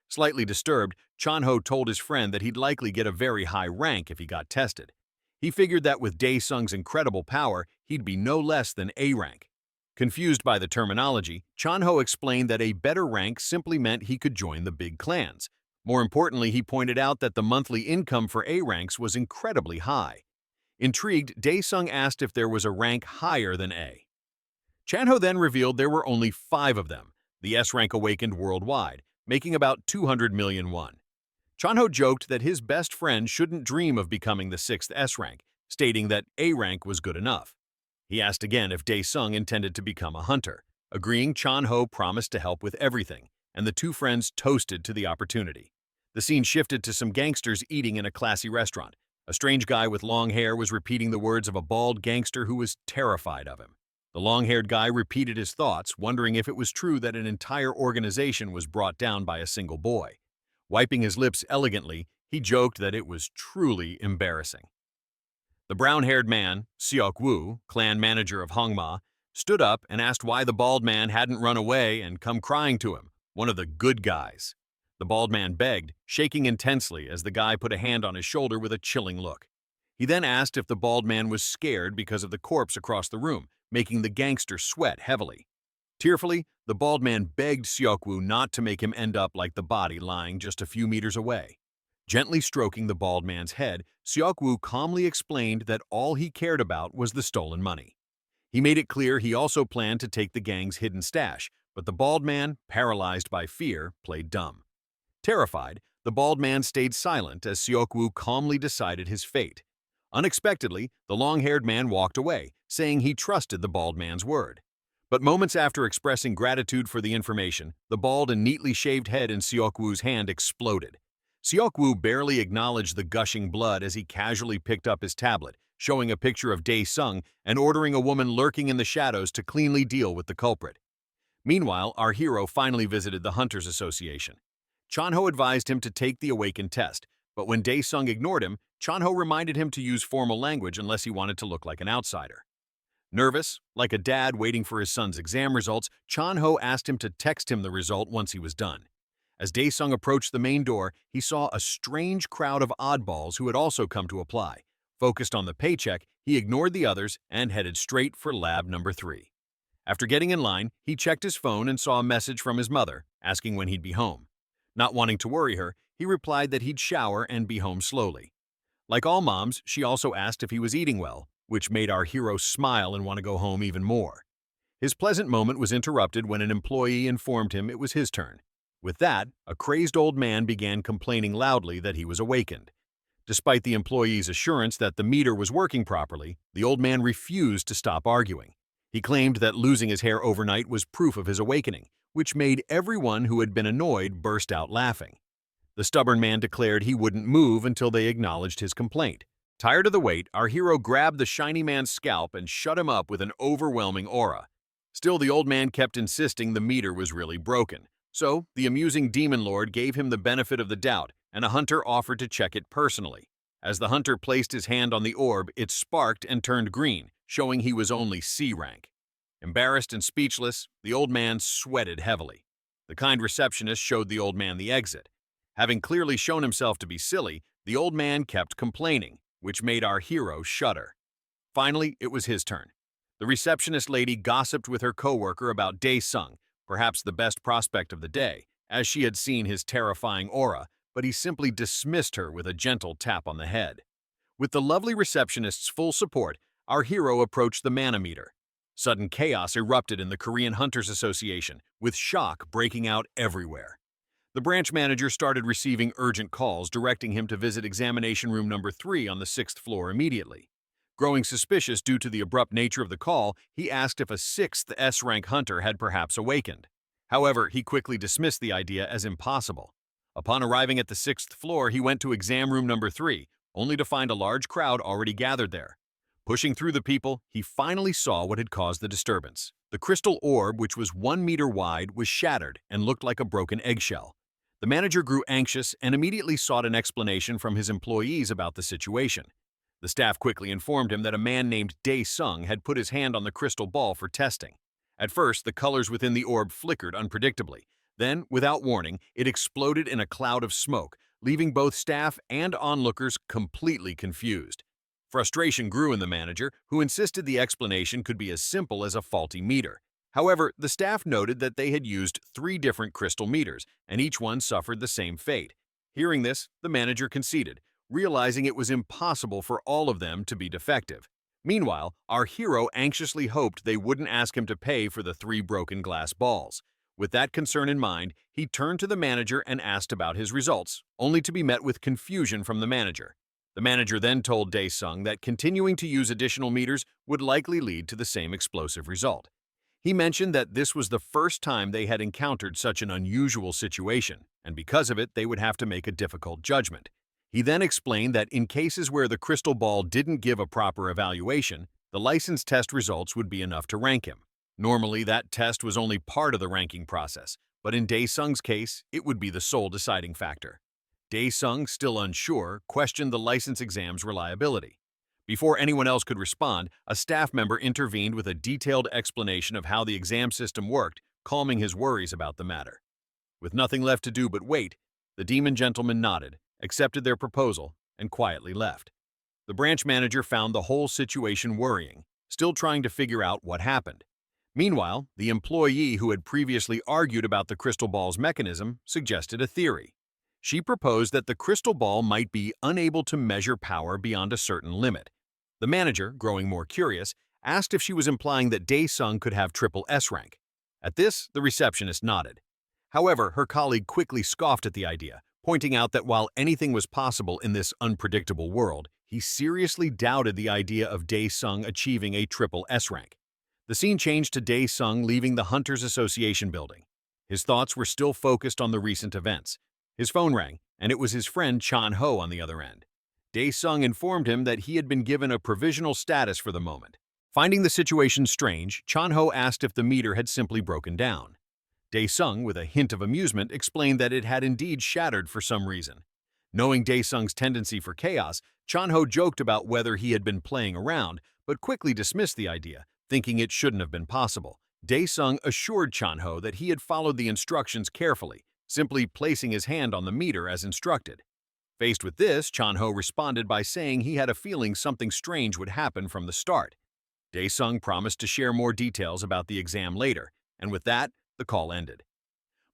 S1: Slightly disturbed, Chan-ho told his friend that he'd likely get a very high rank if he got tested. He figured that with Dae-sung's incredible power, he'd be no less than A rank. Confused by the terminology, Chan-ho explained that a better rank simply meant he could join the big clans. More importantly, he pointed out that the monthly income for A ranks was incredibly high. Intrigued, Dae-sung asked if there was a rank higher than A. Chan-ho then revealed there were only 5 of them, the S rank awakened worldwide, making about 200 million won. Chan-ho joked that his best friend shouldn't dream of becoming the 6th S rank, stating that A rank was good enough. He asked again if Dae-sung intended to become a hunter. Agreeing, Chan-ho promised to help with everything, and the two friends toasted to the opportunity. The scene shifted to some gangsters eating in a classy restaurant. A strange guy with long hair was repeating the words of a bald gangster who was terrified of him. The long-haired guy repeated his thoughts, wondering if it was true that an entire organization was brought down by a single boy. Wiping his lips elegantly, he joked that it was truly embarrassing. The brown-haired man, Seok Woo, clan manager of Hongma, stood up and asked why the bald man hadn't run away and come crying to him, one of the good guys. The bald man begged, shaking intensely as the guy put a hand on his shoulder with a chilling look. He then asked if the bald man was scared because of the corpse across the room, making the gangster sweat heavily. Tearfully, the bald man begged Seok-woo not to make him end up like the body lying just a few meters away. Gently stroking the bald man's head, Seok-woo calmly explained that all he cared about was the stolen money. He made it clear he also planned to take the gang's hidden stash, but the bald man, paralyzed by fear, played dumb. Terrified, the bald man stayed silent as Seok-woo calmly decided his fate. Unexpectedly, the long-haired man walked away, saying he trusted the bald man's word. But moments after expressing gratitude for the information, the bald and neatly shaved head in Seok-woo's hand exploded. Seok-woo barely acknowledged the gushing blood as he casually picked up his tablet, showing a picture of Dae-sung and ordering a woman lurking in the shadows to cleanly deal with the culprit. Meanwhile, our hero finally visited the Hunters Association. Chanho advised him to take the Awaken test, but when Dae-sung ignored him, Chanho reminded him to use formal language unless he wanted to look like an outsider. Nervous, like a dad waiting for his son's exam results, Chanho asked him to text him the result once he was done. As Dae-sung approached the main door, he saw a strange crowd of oddballs who had also come to apply. Focused on the paycheck, he ignored the others and headed straight for lab number 3. After getting in line, he checked his phone and saw a message from his mother, asking when he'd be home. Not wanting to worry her, he replied that he'd shower and be home slowly. Like all moms, she also asked if he was eating well, which made our hero smile and want to go home even more. His pleasant moment was interrupted when an employee informed him it was his turn. With that, a crazed old man began complaining loudly that he was awakened. Despite the employee's assurance that the meter was working properly, the old man refused to stop arguing. He claimed that losing his hair overnight was proof of his awakening, which made everyone who had been annoyed burst out laughing. The stubborn man declared he wouldn't move until they acknowledged his complaint. Tired of the wait, our hero grabbed the shiny man's scalp and shut him up with an overwhelming aura. Still, the old man kept insisting the meter was really broken. So, the amusing demon lord gave him the benefit of the doubt, and a hunter offered to check it personally. As the hunter placed his hand on the orb, it sparked and turned green, showing he was only C rank. Embarrassed and speechless, the old man sweated heavily. The kind receptionist showed the old man the exit. Having clearly shown himself to be silly, the old man kept complaining, which made our hero shudder. Finally, it was his turn. The receptionist lady gossiped with her coworker about Dae-sung, perhaps the best prospect of the day, as she had seen his terrifying aura, but he simply dismissed her with a gentle tap on the head. With the lovely receptionist's full support, our hero approached the manometer. Sudden chaos erupted in the Korean Hunters Association, with shock breaking out everywhere. The branch manager started receiving urgent calls directing him to visit examination room number 3 on the 6th floor immediately. Growing suspicious due to the abrupt nature of the call, he asked if a 6th S-rank hunter had perhaps awakened. However, he quickly dismissed the idea as impossible. Upon arriving at the 6th floor, he went to exam room number 3, only to find a large crowd already gathered there. Pushing through the people, he finally saw what had caused the disturbance. The crystal orb, which was 1 meter wide, was shattered and looked like a broken eggshell. The manager grew anxious and immediately sought an explanation from his employees about the situation. The staff quickly informed him that a man named Dae-sung had put his hand on the crystal ball for testing. At first, the colors within the orb flickered unpredictably. Then, without warning, it exploded in a cloud of smoke, leaving both staff and onlookers completely confused. Frustration grew in the manager, who insisted the explanation could be as simple as a faulty meter. However, the staff noted that they had used 3 different crystal meters, and each one suffered the same fate. Hearing this, the manager conceded, realizing it was impossible for all of them to be defective. Meanwhile, our hero anxiously hoped they wouldn't ask him to pay for the 3 broken glass balls. With that concern in mind, he turned to the manager and asked about his results, only to be met with confusion from the manager. The manager then told Dae-sung that continuing to use additional meters would likely lead to the same explosive result. He mentioned that this was the first time they had encountered such an unusual situation, and because of it, they would have to make a difficult judgment. He then explained that in cases where the crystal ball didn't give a proper evaluation, the license test results would be enough to rank him. Normally, that test was only part of the ranking process, but in Dae-sung's case, it would be the sole deciding factor. Dae-sung, still unsure, questioned the license exam's reliability. Before anyone else could respond, a staff member intervened with a detailed explanation of how the exam system worked, calming his worries about the matter. With nothing left to do but wait, the demon gentleman nodded, accepted their proposal, and quietly left. The branch manager found the whole situation worrying, still trying to figure out what happened. Meanwhile, the employee who had previously argued about the crystal ball's mechanism suggested a theory. She proposed that the crystal ball might be unable to measure power beyond a certain limit. The manager, growing more curious, asked if she was implying that Dae-sung could have triple S rank. At this, the receptionist nodded. However, her colleague quickly scoffed at the idea, pointing out that while anything was possible in this unpredictable world, he seriously doubted the idea of Dae-sung achieving a triple S rank. The scene changed to Dae-sung leaving the Hunters Association building. His thoughts were still focused on the recent events. His phone rang, and it was his friend Chan-ho on the other end. Dae-sung informed him that he had been given a provisional status for the moment. Finding the situation strange, Chan-ho asked if the meter had simply broken down. Dae-sung, with a hint of amusement, explained that it had indeed shattered for some reason. Knowing Dae-sung's tendency for chaos, Chan-ho joked about whether he had been playing around, but quickly dismissed the idea, thinking it shouldn't have been possible. Dae-sung assured Chan-ho that he had followed the instructions carefully, simply placing his hand on the meter as instructed. Faced with this, Chan-ho responded by saying he had a feeling something strange would happen from the start. Dae-sung promised to share more details about the exam later, and with that, the call ended.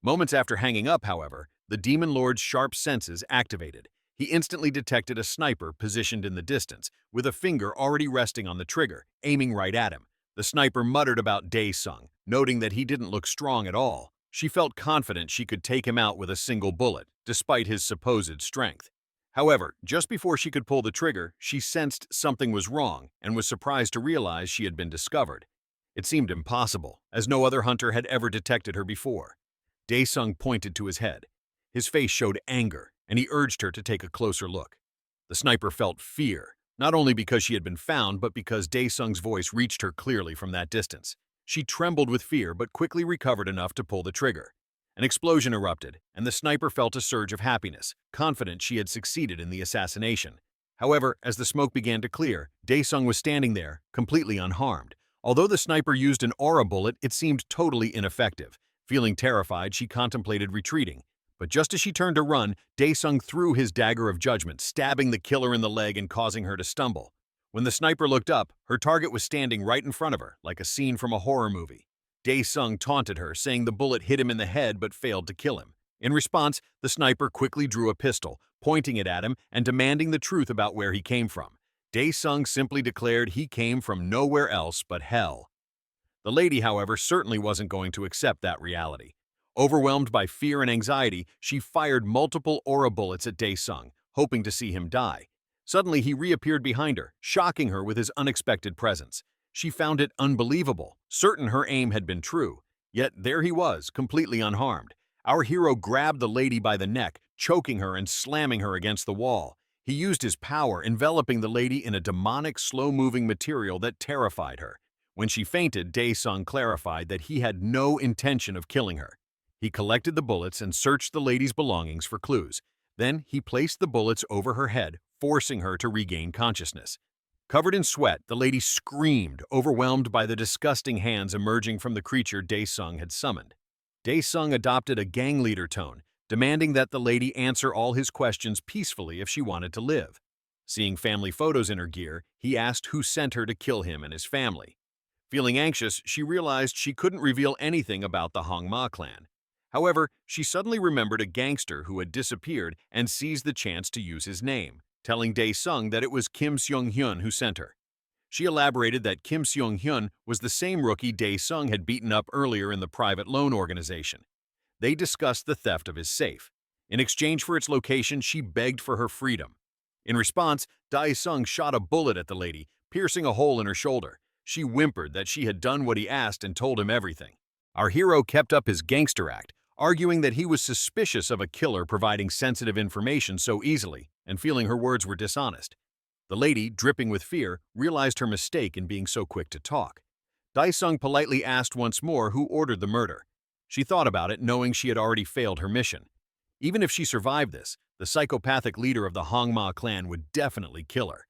S1: Moments after hanging up, however, the Demon Lord's sharp senses activated. He instantly detected a sniper positioned in the distance, with a finger already resting on the trigger, aiming right at him. The sniper muttered about Dae-sung, noting that he didn't look strong at all. She felt confident she could take him out with a single bullet, despite his supposed strength. However, just before she could pull the trigger, she sensed something was wrong and was surprised to realize she had been discovered. It seemed impossible, as no other hunter had ever detected her before. Dae-sung pointed to his head. His face showed anger, and he urged her to take a closer look. The sniper felt fear, not only because she had been found, but because Dae-sung's voice reached her clearly from that distance. She trembled with fear, but quickly recovered enough to pull the trigger. An explosion erupted, and the sniper felt a surge of happiness, confident she had succeeded in the assassination. However, as the smoke began to clear, Dae-sung was standing there, completely unharmed. Although the sniper used an aura bullet, it seemed totally ineffective. Feeling terrified, she contemplated retreating. But just as she turned to run, Dae-sung threw his dagger of judgment, stabbing the killer in the leg and causing her to stumble. When the sniper looked up, her target was standing right in front of her, like a scene from a horror movie. Dae-sung taunted her, saying the bullet hit him in the head but failed to kill him. In response, the sniper quickly drew a pistol, pointing it at him and demanding the truth about where he came from. Dae-sung simply declared he came from nowhere else but hell. The lady, however, certainly wasn't going to accept that reality. Overwhelmed by fear and anxiety, she fired multiple aura bullets at Dae-sung, hoping to see him die. Suddenly, he reappeared behind her, shocking her with his unexpected presence. She found it unbelievable, certain her aim had been true. Yet there he was, completely unharmed. Our hero grabbed the lady by the neck, choking her and slamming her against the wall. He used his power, enveloping the lady in a demonic, slow-moving material that terrified her. When she fainted, Dae-sung clarified that he had no intention of killing her. He collected the bullets and searched the lady's belongings for clues. Then he placed the bullets over her head, forcing her to regain consciousness. Covered in sweat, the lady screamed, overwhelmed by the disgusting hands emerging from the creature Dae-sung had summoned. Dae-sung adopted a gang leader tone, demanding that the lady answer all his questions peacefully if she wanted to live. Seeing family photos in her gear, he asked who sent her to kill him and his family. Feeling anxious, she realized she couldn't reveal anything about the Hongma clan. However, she suddenly remembered a gangster who had disappeared and seized the chance to use his name, telling Dae-sung that it was Kim Seong-hyun who sent her. She elaborated that Kim Seong-hyun was the same rookie Dae-sung had beaten up earlier in the private loan organization. They discussed the theft of his safe. In exchange for its location, she begged for her freedom. In response, Dae-sung shot a bullet at the lady, piercing a hole in her shoulder. She whimpered that she had done what he asked and told him everything. Our hero kept up his gangster act, arguing that he was suspicious of a killer providing sensitive information so easily and feeling her words were dishonest. The lady, dripping with fear, realized her mistake in being so quick to talk. Daesung politely asked once more who ordered the murder. She thought about it, knowing she had already failed her mission. Even if she survived this, the psychopathic leader of the Hongma clan would definitely kill her.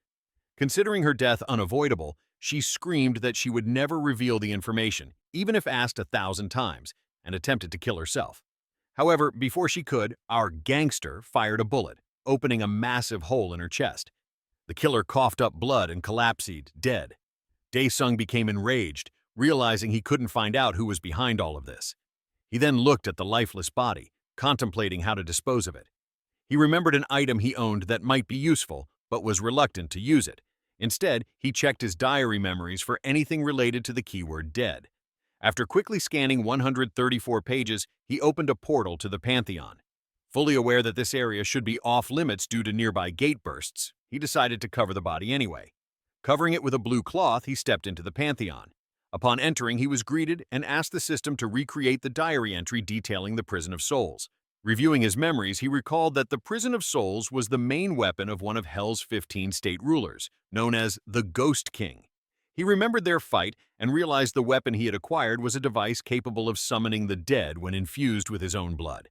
S1: Considering her death unavoidable, she screamed that she would never reveal the information, even if asked 1,000 times, and attempted to kill herself. However, before she could, our gangster fired a bullet, opening a massive hole in her chest. The killer coughed up blood and collapsed, dead. Daesung became enraged, realizing he couldn't find out who was behind all of this. He then looked at the lifeless body, contemplating how to dispose of it. He remembered an item he owned that might be useful, but was reluctant to use it. Instead, he checked his diary memories for anything related to the keyword dead. After quickly scanning 134 pages, he opened a portal to the Pantheon. Fully aware that this area should be off-limits due to nearby gate bursts, he decided to cover the body anyway. Covering it with a blue cloth, he stepped into the Pantheon. Upon entering, he was greeted and asked the system to recreate the diary entry detailing the Prison of Souls. Reviewing his memories, he recalled that the Prison of Souls was the main weapon of one of Hell's 15 state rulers, known as the Ghost King. He remembered their fight and realized the weapon he had acquired was a device capable of summoning the dead when infused with his own blood.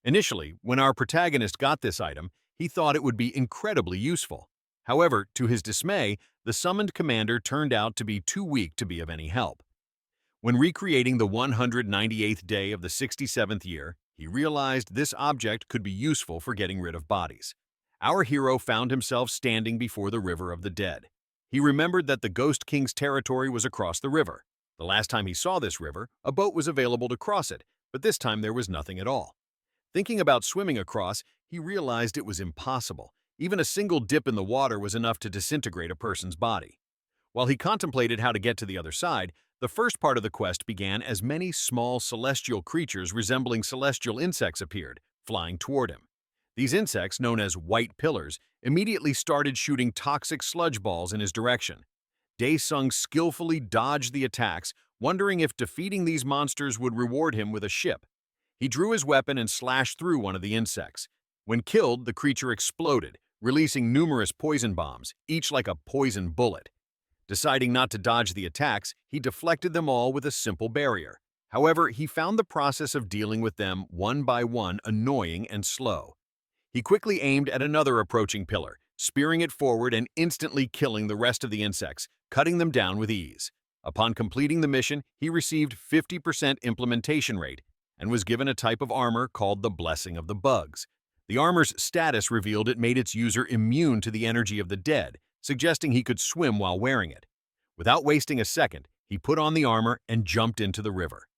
S1: Initially, when our protagonist got this item, he thought it would be incredibly useful. However, to his dismay, the summoned commander turned out to be too weak to be of any help. When recreating the 198th day of the 67th year, he realized this object could be useful for getting rid of bodies. Our hero found himself standing before the River of the Dead. He remembered that the Ghost King's territory was across the river. The last time he saw this river, a boat was available to cross it, but this time there was nothing at all. Thinking about swimming across, he realized it was impossible. Even a single dip in the water was enough to disintegrate a person's body. While he contemplated how to get to the other side, the first part of the quest began as many small celestial creatures resembling celestial insects appeared, flying toward him. These insects, known as white pillars, immediately started shooting toxic sludge balls in his direction. Daesung skillfully dodged the attacks, wondering if defeating these monsters would reward him with a ship. He drew his weapon and slashed through one of the insects. When killed, the creature exploded, releasing numerous poison bombs, each like a poison bullet. Deciding not to dodge the attacks, he deflected them all with a simple barrier. However, he found the process of dealing with them one by one annoying and slow. He quickly aimed at another approaching pillar, spearing it forward and instantly killing the rest of the insects, cutting them down with ease. Upon completing the mission, he received 50% implementation rate and was given a type of armor called the Blessing of the Bugs. The armor's status revealed it made its user immune to the energy of the dead, suggesting he could swim while wearing it. Without wasting a second, he put on the armor and jumped into the river.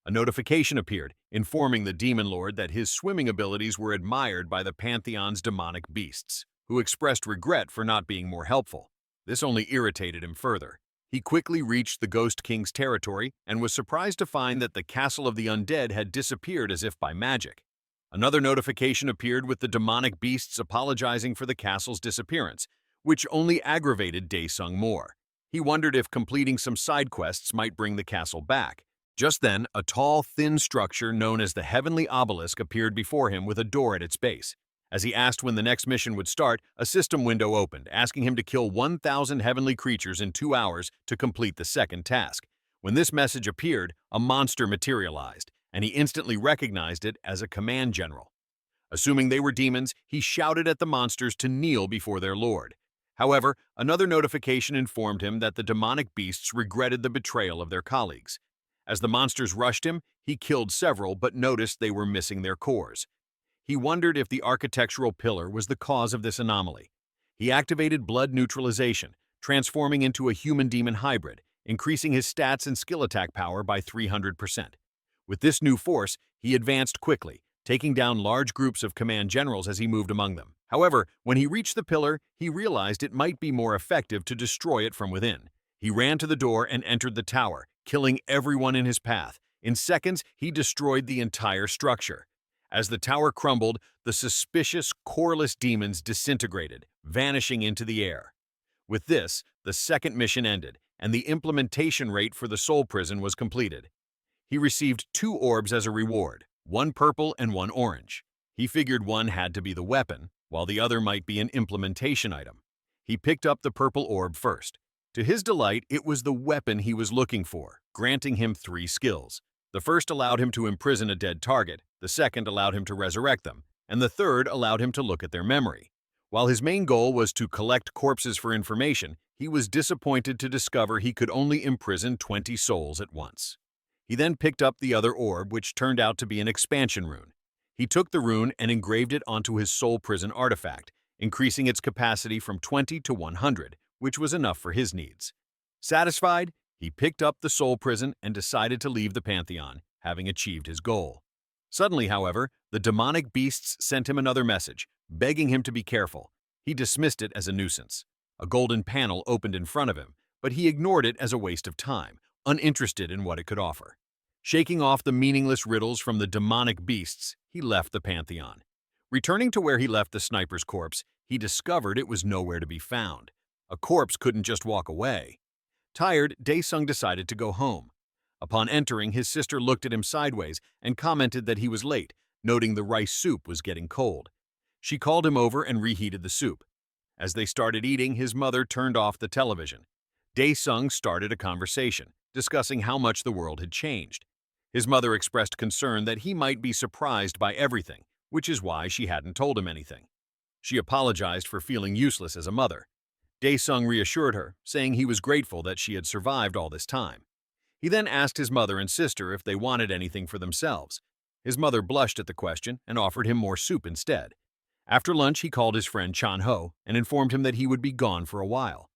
S1: A notification appeared, informing the demon lord that his swimming abilities were admired by the Pantheon's demonic beasts, who expressed regret for not being more helpful. This only irritated him further. He quickly reached the Ghost King's territory and was surprised to find that the Castle of the Undead had disappeared as if by magic. Another notification appeared with the demonic beasts apologizing for the castle's disappearance, which only aggravated Daesung more. He wondered if completing some side quests might bring the castle back. Just then, a tall, thin structure known as the Heavenly Obelisk appeared before him with a door at its base. As he asked when the next mission would start, a system window opened, asking him to kill 1,000 heavenly creatures in 2 hours to complete the second task. When this message appeared, a monster materialized, and he instantly recognized it as a command general. Assuming they were demons, he shouted at the monsters to kneel before their lord. However, another notification informed him that the demonic beasts regretted the betrayal of their colleagues. As the monsters rushed him, he killed several but noticed they were missing their cores. He wondered if the architectural pillar was the cause of this anomaly. He activated blood neutralization, transforming into a human-demon hybrid, increasing his stats and skill attack power by 300%. With this new force, he advanced quickly, taking down large groups of command generals as he moved among them. However, when he reached the pillar, he realized it might be more effective to destroy it from within. He ran to the door and entered the tower, killing everyone in his path. In seconds, he destroyed the entire structure. As the tower crumbled, the suspicious, coreless demons disintegrated, vanishing into the air. With this, the second mission ended, and the implementation rate for the soul prison was completed. He received 2 orbs as a reward, 1 purple and 1 orange. He figured one had to be the weapon, while the other might be an implementation item. He picked up the purple orb first. To his delight, it was the weapon he was looking for, granting him 3 skills. The first allowed him to imprison a dead target, the second allowed him to resurrect them, and the third allowed him to look at their memory. While his main goal was to collect corpses for information, he was disappointed to discover he could only imprison 20 souls at once. He then picked up the other orb, which turned out to be an expansion rune. He took the rune and engraved it onto his soul prison artifact, increasing its capacity from 20 to 100, which was enough for his needs. Satisfied, he picked up the soul prison and decided to leave the Pantheon, having achieved his goal. Suddenly, however, the demonic beasts sent him another message, begging him to be careful. He dismissed it as a nuisance. A golden panel opened in front of him, but he ignored it as a waste of time, uninterested in what it could offer. Shaking off the meaningless riddles from the demonic beasts, he left the Pantheon. Returning to where he left the sniper's corpse, he discovered it was nowhere to be found. A corpse couldn't just walk away. Tired, Daesung decided to go home. Upon entering, his sister looked at him sideways and commented that he was late, noting the rice soup was getting cold. She called him over and reheated the soup. As they started eating, his mother turned off the television. Daesung started a conversation, discussing how much the world had changed. His mother expressed concern that he might be surprised by everything, which is why she hadn't told him anything. She apologized for feeling useless as a mother. Daesung reassured her, saying he was grateful that she had survived all this time. He then asked his mother and sister if they wanted anything for themselves. His mother blushed at the question and offered him more soup instead. After lunch, he called his friend Chanho and informed him that he would be gone for a while.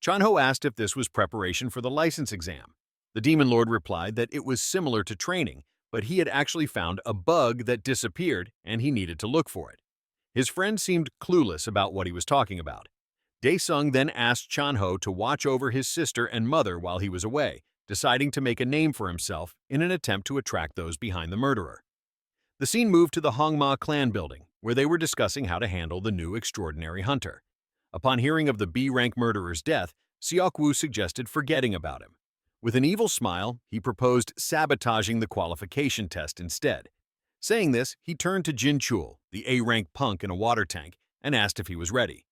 S1: Chanho asked if this was preparation for the license exam. The Demon Lord replied that it was similar to training, but he had actually found a bug that disappeared and he needed to look for it. His friend seemed clueless about what he was talking about. Daesung then asked Chanho to watch over his sister and mother while he was away, deciding to make a name for himself in an attempt to attract those behind the murderer. The scene moved to the Hongma clan building, where they were discussing how to handle the new extraordinary hunter. Upon hearing of the B-rank murderer's death, Seokwoo suggested forgetting about him. With an evil smile, he proposed sabotaging the qualification test instead. Saying this, he turned to Jinchul, the A-rank punk in a water tank, and asked if he was ready.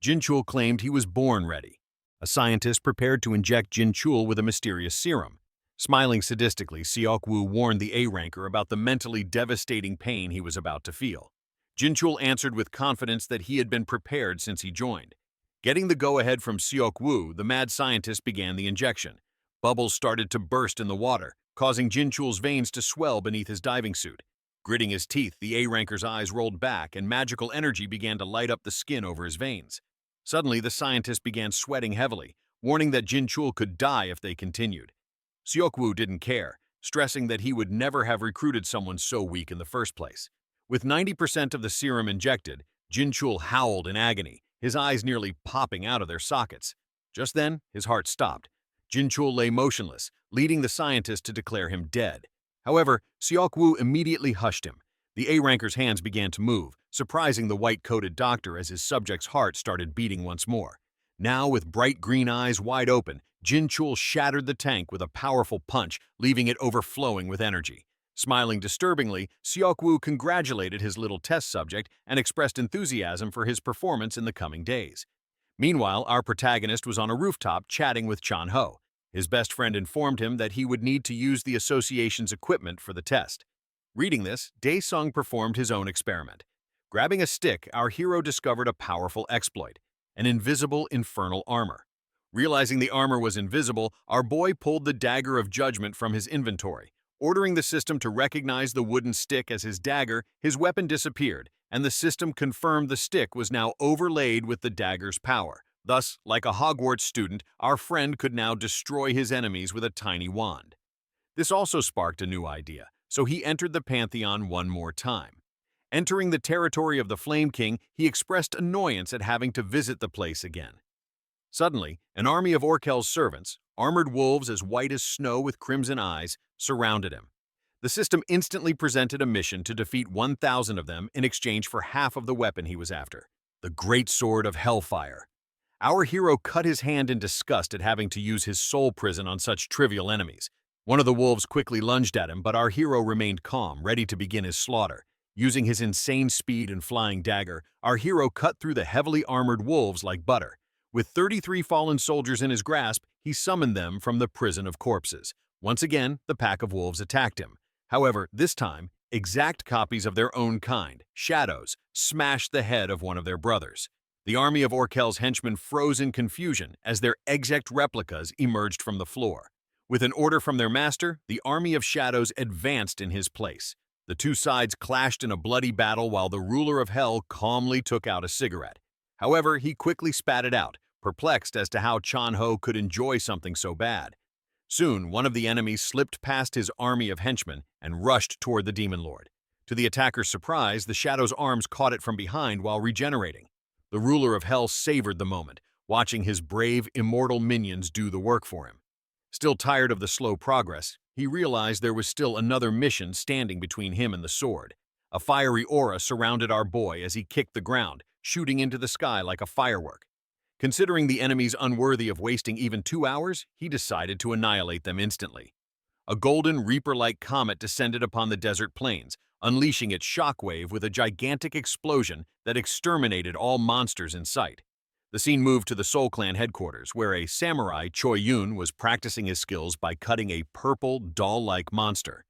S1: Jinchul claimed he was born ready. A scientist prepared to inject Jinchul with a mysterious serum. Smiling sadistically, Seokwoo warned the A-ranker about the mentally devastating pain he was about to feel. Jinchul answered with confidence that he had been prepared since he joined. Getting the go-ahead from Seokwoo, the mad scientist began the injection. Bubbles started to burst in the water, causing Jinchul's veins to swell beneath his diving suit. Gritting his teeth, the A-ranker's eyes rolled back and magical energy began to light up the skin over his veins. Suddenly, the scientist began sweating heavily, warning that Jinchul could die if they continued. Seokwoo didn't care, stressing that he would never have recruited someone so weak in the first place. With 90% of the serum injected, Jinchul howled in agony, his eyes nearly popping out of their sockets. Just then, his heart stopped. Jinchul lay motionless, leading the scientist to declare him dead. However, Seokwoo immediately hushed him. The A-ranker's hands began to move, surprising the white-coated doctor as his subject's heart started beating once more. Now, with bright green eyes wide open, Jinchul shattered the tank with a powerful punch, leaving it overflowing with energy. Smiling disturbingly, Seokwoo congratulated his little test subject and expressed enthusiasm for his performance in the coming days. Meanwhile, our protagonist was on a rooftop chatting with Chanho. His best friend informed him that he would need to use the association's equipment for the test. Reading this, Daesung performed his own experiment. Grabbing a stick, our hero discovered a powerful exploit, an invisible infernal armor. Realizing the armor was invisible, our boy pulled the dagger of judgment from his inventory. Ordering the system to recognize the wooden stick as his dagger, his weapon disappeared, and the system confirmed the stick was now overlaid with the dagger's power. Thus, like a Hogwarts student, our friend could now destroy his enemies with a tiny wand. This also sparked a new idea, so he entered the Pantheon one more time. Entering the territory of the Flame King, he expressed annoyance at having to visit the place again. Suddenly, an army of Orkel's servants, armored wolves as white as snow with crimson eyes, surrounded him. The system instantly presented a mission to defeat 1,000 of them in exchange for half of the weapon he was after, the great sword of Hellfire. Our hero cut his hand in disgust at having to use his soul prison on such trivial enemies. One of the wolves quickly lunged at him, but our hero remained calm, ready to begin his slaughter. Using his insane speed and flying dagger, our hero cut through the heavily armored wolves like butter. With 33 fallen soldiers in his grasp, he summoned them from the prison of corpses. Once again, the pack of wolves attacked him. However, this time, exact copies of their own kind, shadows, smashed the head of one of their brothers. The army of Orkel's henchmen froze in confusion as their exact replicas emerged from the floor. With an order from their master, the army of shadows advanced in his place. The two sides clashed in a bloody battle while the ruler of Hell calmly took out a cigarette. However, he quickly spat it out, perplexed as to how Chan-ho could enjoy something so bad. Soon, one of the enemies slipped past his army of henchmen and rushed toward the Demon Lord. To the attacker's surprise, the Shadow's arms caught it from behind while regenerating. The ruler of Hell savored the moment, watching his brave, immortal minions do the work for him. Still tired of the slow progress, he realized there was still another mission standing between him and the sword. A fiery aura surrounded our boy as he kicked the ground, shooting into the sky like a firework. Considering the enemies unworthy of wasting even 2 hours, he decided to annihilate them instantly. A golden reaper-like comet descended upon the desert plains, unleashing its shockwave with a gigantic explosion that exterminated all monsters in sight. The scene moved to the Soul Clan headquarters, where a samurai, Choi Yun, was practicing his skills by cutting a purple, doll-like monster.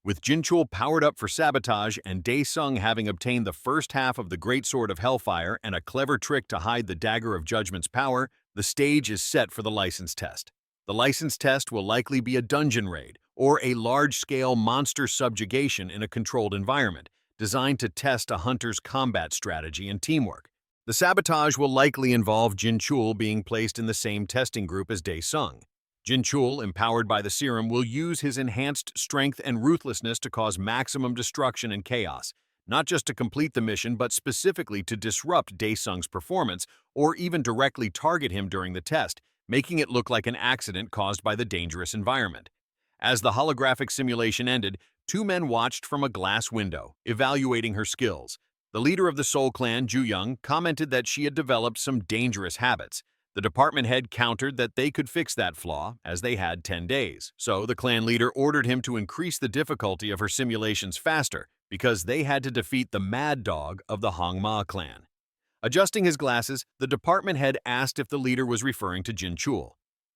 S1: With Jinchul powered up for sabotage and Daesung having obtained the first half of the Great Sword of Hellfire and a clever trick to hide the Dagger of Judgment's power, the stage is set for the license test. The license test will likely be a dungeon raid or a large-scale monster subjugation in a controlled environment, designed to test a hunter's combat strategy and teamwork. The sabotage will likely involve Jinchul being placed in the same testing group as Daesung. Jinchul, empowered by the serum, will use his enhanced strength and ruthlessness to cause maximum destruction and chaos, not just to complete the mission but specifically to disrupt Daesung's performance or even directly target him during the test, making it look like an accident caused by the dangerous environment. As the holographic simulation ended, 2 men watched from a glass window, evaluating her skills. The leader of the Soul Clan, Ju-young, commented that she had developed some dangerous habits. The department head countered that they could fix that flaw, as they had 10 days. So the clan leader ordered him to increase the difficulty of her simulations faster, because they had to defeat the Mad Dog of the Hongma clan. Adjusting his glasses, the department head asked if the leader was referring to Jinchul.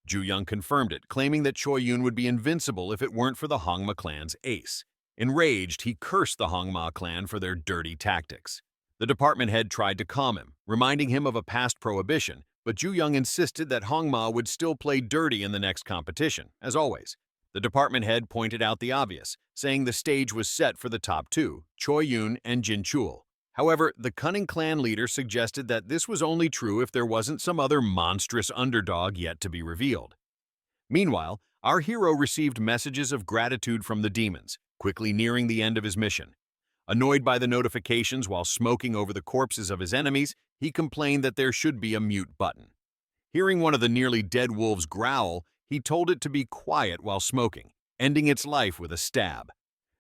S1: Ju-young confirmed it, claiming that Choi Yun would be invincible if it weren't for the Hongma clan's ace. Enraged, he cursed the Hongma clan for their dirty tactics. The department head tried to calm him, reminding him of a past prohibition, but Ju-young insisted that Hongma would still play dirty in the next competition, as always. The department head pointed out the obvious, saying the stage was set for the top 2, Choi Yun and Jinchul. However, the cunning clan leader suggested that this was only true if there wasn't some other monstrous underdog yet to be revealed. Meanwhile, our hero received messages of gratitude from the demons, quickly nearing the end of his mission. Annoyed by the notifications while smoking over the corpses of his enemies, he complained that there should be a mute button. Hearing one of the nearly dead wolves growl, he told it to be quiet while smoking, ending its life with a stab.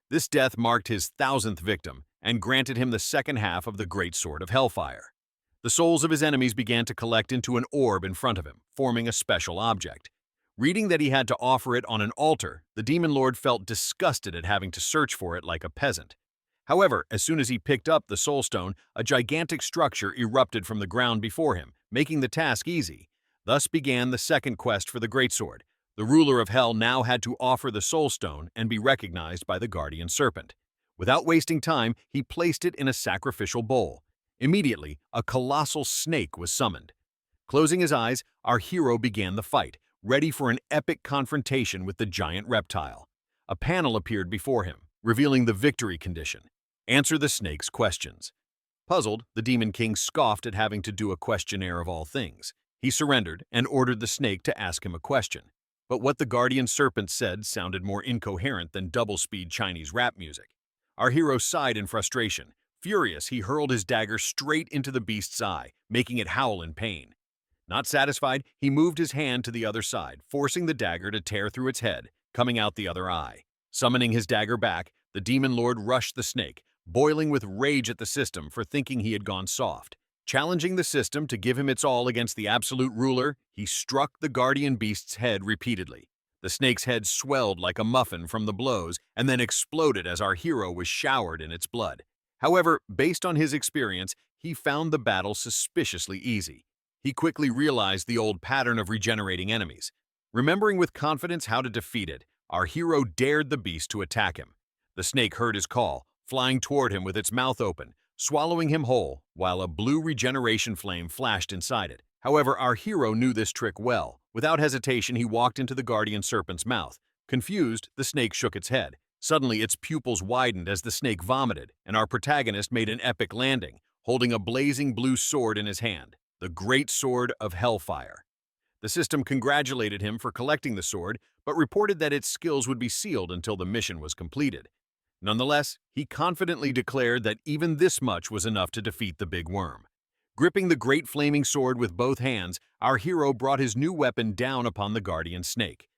S1: This death marked his 1,000th victim and granted him the second half of the Great Sword of Hellfire. The souls of his enemies began to collect into an orb in front of him, forming a special object. Reading that he had to offer it on an altar, the Demon Lord felt disgusted at having to search for it like a peasant. However, as soon as he picked up the Soul Stone, a gigantic structure erupted from the ground before him, making the task easy. Thus began the second quest for the Great Sword. The ruler of Hell now had to offer the Soul Stone and be recognized by the Guardian Serpent. Without wasting time, he placed it in a sacrificial bowl. Immediately, a colossal snake was summoned. Closing his eyes, our hero began the fight, ready for an epic confrontation with the giant reptile. A panel appeared before him, revealing the victory condition. Answer the snake's questions. Puzzled, the Demon King scoffed at having to do a questionnaire of all things. He surrendered and ordered the snake to ask him a question. But what the Guardian Serpent said sounded more incoherent than double-speed Chinese rap music. Our hero sighed in frustration. Furious, he hurled his dagger straight into the beast's eye, making it howl in pain. Not satisfied, he moved his hand to the other side, forcing the dagger to tear through its head, coming out the other eye. Summoning his dagger back, the Demon Lord rushed the snake, boiling with rage at the system for thinking he had gone soft. Challenging the system to give him its all against the absolute ruler, he struck the guardian beast's head repeatedly. The snake's head swelled like a muffin from the blows and then exploded as our hero was showered in its blood. However, based on his experience, he found the battle suspiciously easy. He quickly realized the old pattern of regenerating enemies. Remembering with confidence how to defeat it, our hero dared the beast to attack him. The snake heard his call, flying toward him with its mouth open, swallowing him whole, while a blue regeneration flame flashed inside it. However, our hero knew this trick well. Without hesitation, he walked into the guardian serpent's mouth. Confused, the snake shook its head. Suddenly, its pupils widened as the snake vomited, and our protagonist made an epic landing, holding a blazing blue sword in his hand, the Great Sword of Hellfire. The system congratulated him for collecting the sword, but reported that its skills would be sealed until the mission was completed. Nonetheless, he confidently declared that even this much was enough to defeat the big worm. Gripping the great flaming sword with both hands, our hero brought his new weapon down upon the guardian snake.